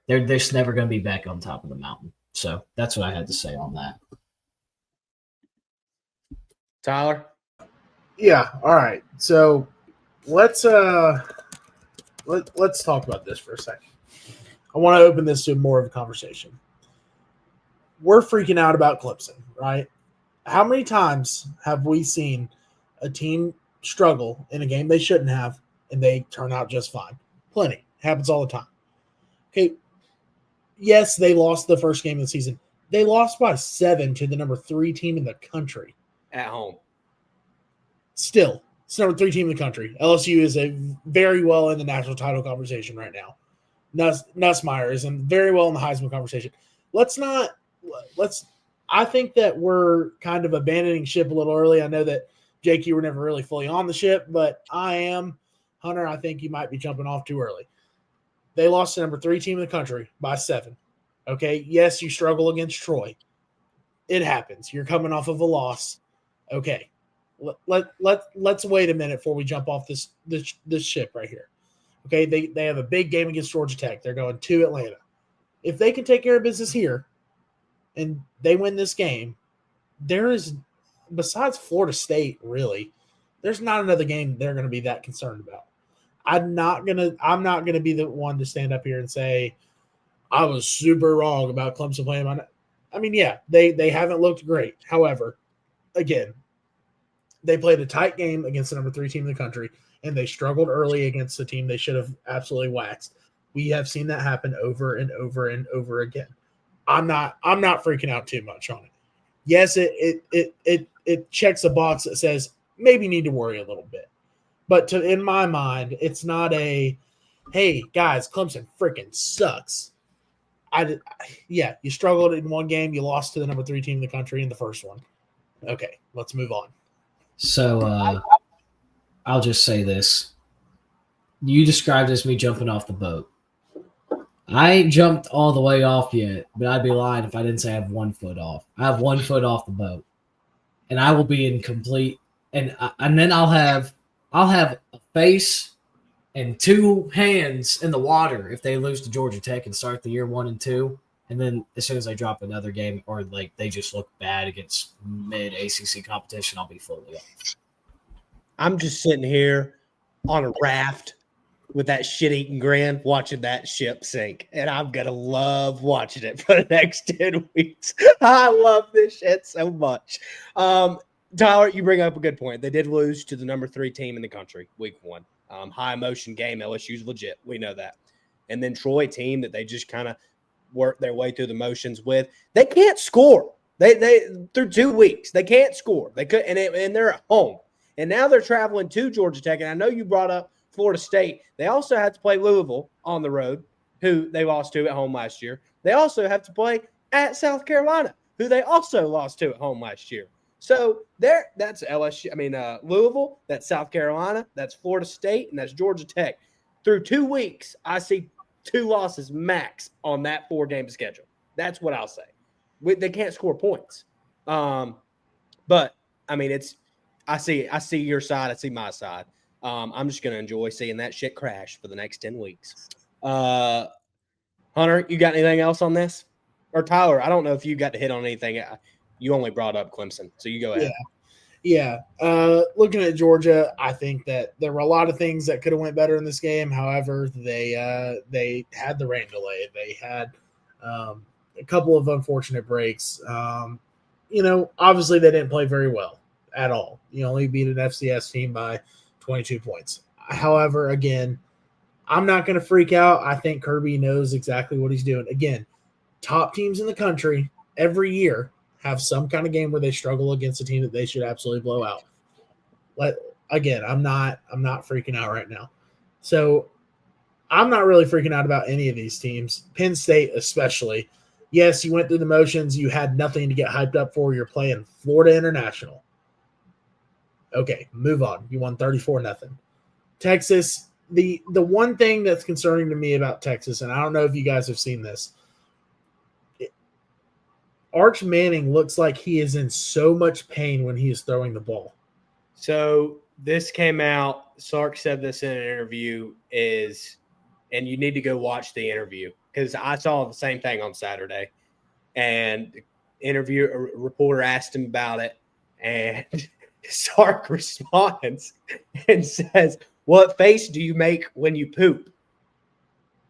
just never going to be back on top of the mountain. So that's what I had to say on that. Tyler? Yeah. All right. So let's talk about this for a second. I want to open this to more of a conversation. We're freaking out about Clemson, right? How many times have we seen a team struggle in a game they shouldn't have and they turn out just fine? Plenty. Happens all the time. Okay. Yes, they lost the first game of the season. They lost by 7 to the number 3 team in the country. At home. Still, it's the number 3 team in the country. LSU is very well in the national title conversation right now. Nussmeier is very well in the Heisman conversation. I think that we're kind of abandoning ship a little early. I know that, Jake, you were never really fully on the ship, but I am. Hunter, I think you might be jumping off too early. They lost to number 3 team in the country by 7. Okay, yes, you struggle against Troy. It happens. You're coming off of a loss. Okay, let's wait a minute before we jump off this ship right here. Okay, they have a big game against Georgia Tech. They're going to Atlanta. If they can take care of business here and they win this game, there is, besides Florida State, really, there's not another game they're going to be that concerned about. I'm not gonna be the one to stand up here and say I was super wrong about Clemson playing on. I mean, yeah, they haven't looked great. However, again, they played a tight game against the number 3 team in the country, and they struggled early against the team they should have absolutely waxed. We have seen that happen over and over and over again. I'm not freaking out too much on it. Yes, it checks a box that says maybe need to worry a little bit. But in my mind, it's not a, hey, guys, Clemson freaking sucks. You struggled in one game. You lost to the number 3 team in the country in the first one. Okay, let's move on. So I'll just say this. You described as me jumping off the boat. I ain't jumped all the way off yet, but I'd be lying if I didn't say I have 1 foot off. I have 1 foot off the boat, and I will be in complete – and then I'll have a face and 2 hands in the water if they lose to Georgia Tech and start the year 1 and 2. And then as soon as I drop another game or like they just look bad against mid ACC competition, I'll be fully off. I'm just sitting here on a raft with that shit-eating grin watching that ship sink. And I'm going to love watching it for the next 10 weeks. I love this shit so much. Tyler, you bring up a good point. They did lose to the number 3 team in the country week 1. High emotion game. LSU's legit. We know that. And then Troy, team that they just kind of work their way through the motions with. They can't score. They through 2 weeks. They can't score. They could, and they're at home. And now they're traveling to Georgia Tech. And I know you brought up Florida State. They also had to play Louisville on the road, who they lost to at home last year. They also have to play at South Carolina, who they also lost to at home last year. So that's LSU. I mean, Louisville, that's South Carolina, that's Florida State, and that's Georgia Tech. Through 2 weeks, I see 2 losses max on that 4-game schedule. That's what I'll say. They can't score points. But I mean, I see your side. I see my side. I'm just going to enjoy seeing that shit crash for the next 10 weeks. Hunter, you got anything else on this? Or Tyler, I don't know if you got to hit on anything. You only brought up Clemson, so you go ahead. Yeah. Looking at Georgia, I think that there were a lot of things that could have went better in this game. However, they had the rain delay. They had a couple of unfortunate breaks. Obviously they didn't play very well at all. You only beat an FCS team by 22 points. However, again, I'm not going to freak out. I think Kirby knows exactly what he's doing. Again, top teams in the country every year have some kind of game where they struggle against a team that they should absolutely blow out. I'm not freaking out right now. So I'm not really freaking out about any of these teams. Penn State especially. Yes, you went through the motions. You had nothing to get hyped up for. You're playing Florida International. Okay, move on. You won 34-0. Texas, the one thing that's concerning to me about Texas, and I don't know if you guys have seen this, Arch Manning looks like he is in so much pain when he is throwing the ball. So this came out, Sark said this in an interview, and you need to go watch the interview because I saw the same thing on Saturday. And a reporter asked him about it, and Sark responds and says, "What face do you make when you poop?"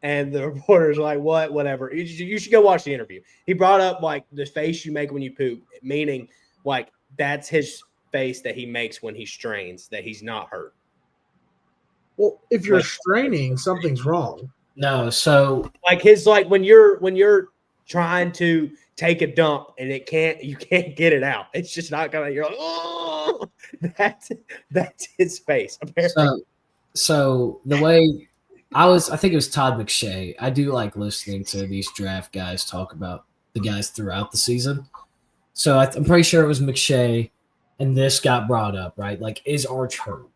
And the reporter's like, "What? Whatever. You should go watch the interview." He brought up like the face you make when you poop, meaning like that's his face that he makes when he strains, that he's not hurt. Well, if you're straining, something's wrong. No, so like when you're trying to take a dump and you can't get it out. It's just not gonna. You're like, oh, that's his face. Apparently. So the way I think it was Todd McShay. I do like listening to these draft guys talk about the guys throughout the season. So I'm pretty sure it was McShay, and this got brought up, right? Like, is Arch hurt?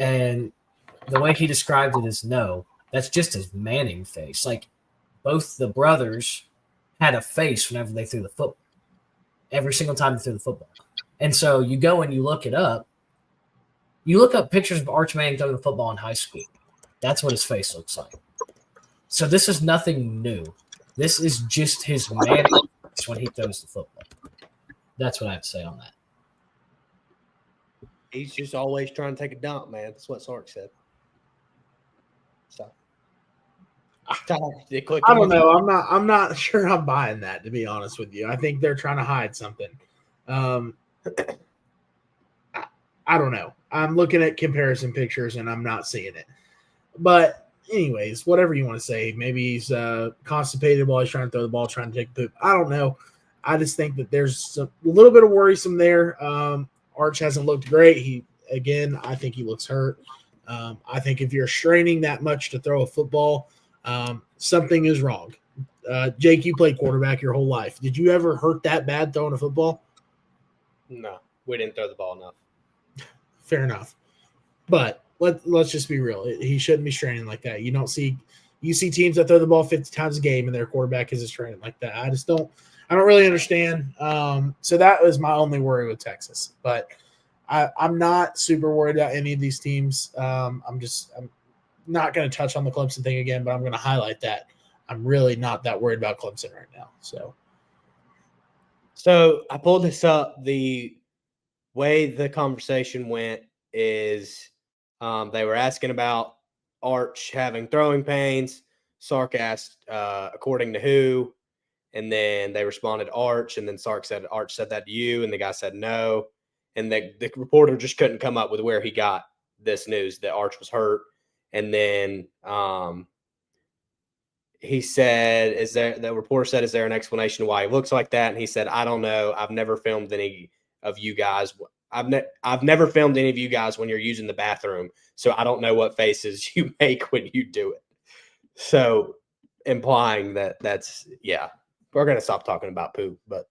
And the way he described it is no. That's just his Manning face. Like, both the brothers had a face whenever they threw the football. Every single time they threw the football. And so you go and you look it up. You look up pictures of Arch Manning throwing the football in high school. That's what his face looks like. So this is nothing new. This is just his Manning face when he throws the football. That's what I have to say on that. He's just always trying to take a dump, man. That's what Sark said. So I don't know. I'm not sure I'm buying that, to be honest with you. I think they're trying to hide something. I don't know. I'm looking at comparison pictures and I'm not seeing it. But anyways, whatever you want to say. Maybe he's constipated while he's trying to throw the ball, trying to take poop. I don't know. I just think that there's a little bit of worrisome there. Arch hasn't looked great. I think he looks hurt. I think if you're straining that much to throw a football, something is wrong. Jake, you played quarterback your whole life. Did you ever hurt that bad throwing a football? No, we didn't throw the ball enough. Fair enough. But let's just be real. He shouldn't be straining like that. You see teams that throw the ball 50 times a game and their quarterback is straining like that. I don't really understand. So that was my only worry with Texas. But I'm not super worried about any of these teams. I'm not going to touch on the Clemson thing again, but I'm going to highlight that I'm really not that worried about Clemson right now. So I pulled this up. The way the conversation went is they were asking about Arch having throwing pains. Sark asked, according to who? And then they responded Arch, and then Sark said, Arch said that to you, and the guy said no. And the reporter just couldn't come up with where he got this news that Arch was hurt. And then he said, the reporter said, is there an explanation why he looks like that? And he said, I don't know. I've never filmed any of you guys. I've never filmed any of you guys when you're using the bathroom. So I don't know what faces you make when you do it. So implying that's, yeah, we're going to stop talking about poop, but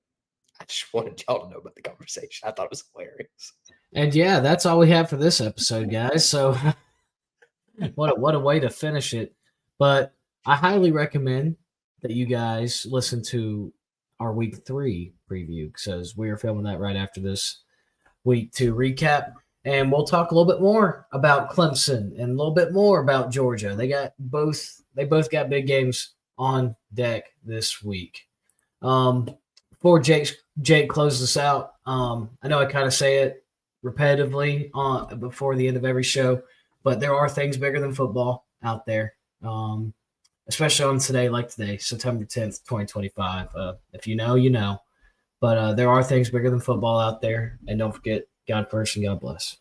I just wanted y'all to know about the conversation. I thought it was hilarious. And yeah, that's all we have for this episode, guys. So what a way to finish it. But I highly recommend that you guys listen to our week 3 preview, because we are filming that right after this week 2 recap. And we'll talk a little bit more about Clemson and a little bit more about Georgia. They both got big games on deck this week. Before Jake closes us out, I know I kind of say it repetitively before the end of every show, but there are things bigger than football out there, especially on today, September 10th, 2025. If you know, you know. But there are things bigger than football out there, and don't forget, God first and God bless.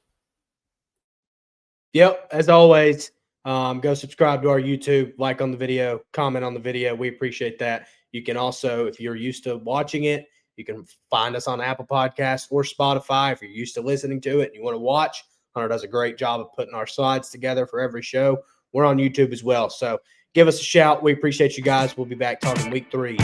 Yep, as always, go subscribe to our YouTube, like on the video, comment on the video. We appreciate that. You can also, if you're used to watching it, you can find us on Apple Podcasts or Spotify. If you're used to listening to it and you want to watch, Hunter does a great job of putting our slides together for every show. We're on YouTube as well. So give us a shout. We appreciate you guys. We'll be back talking week 3.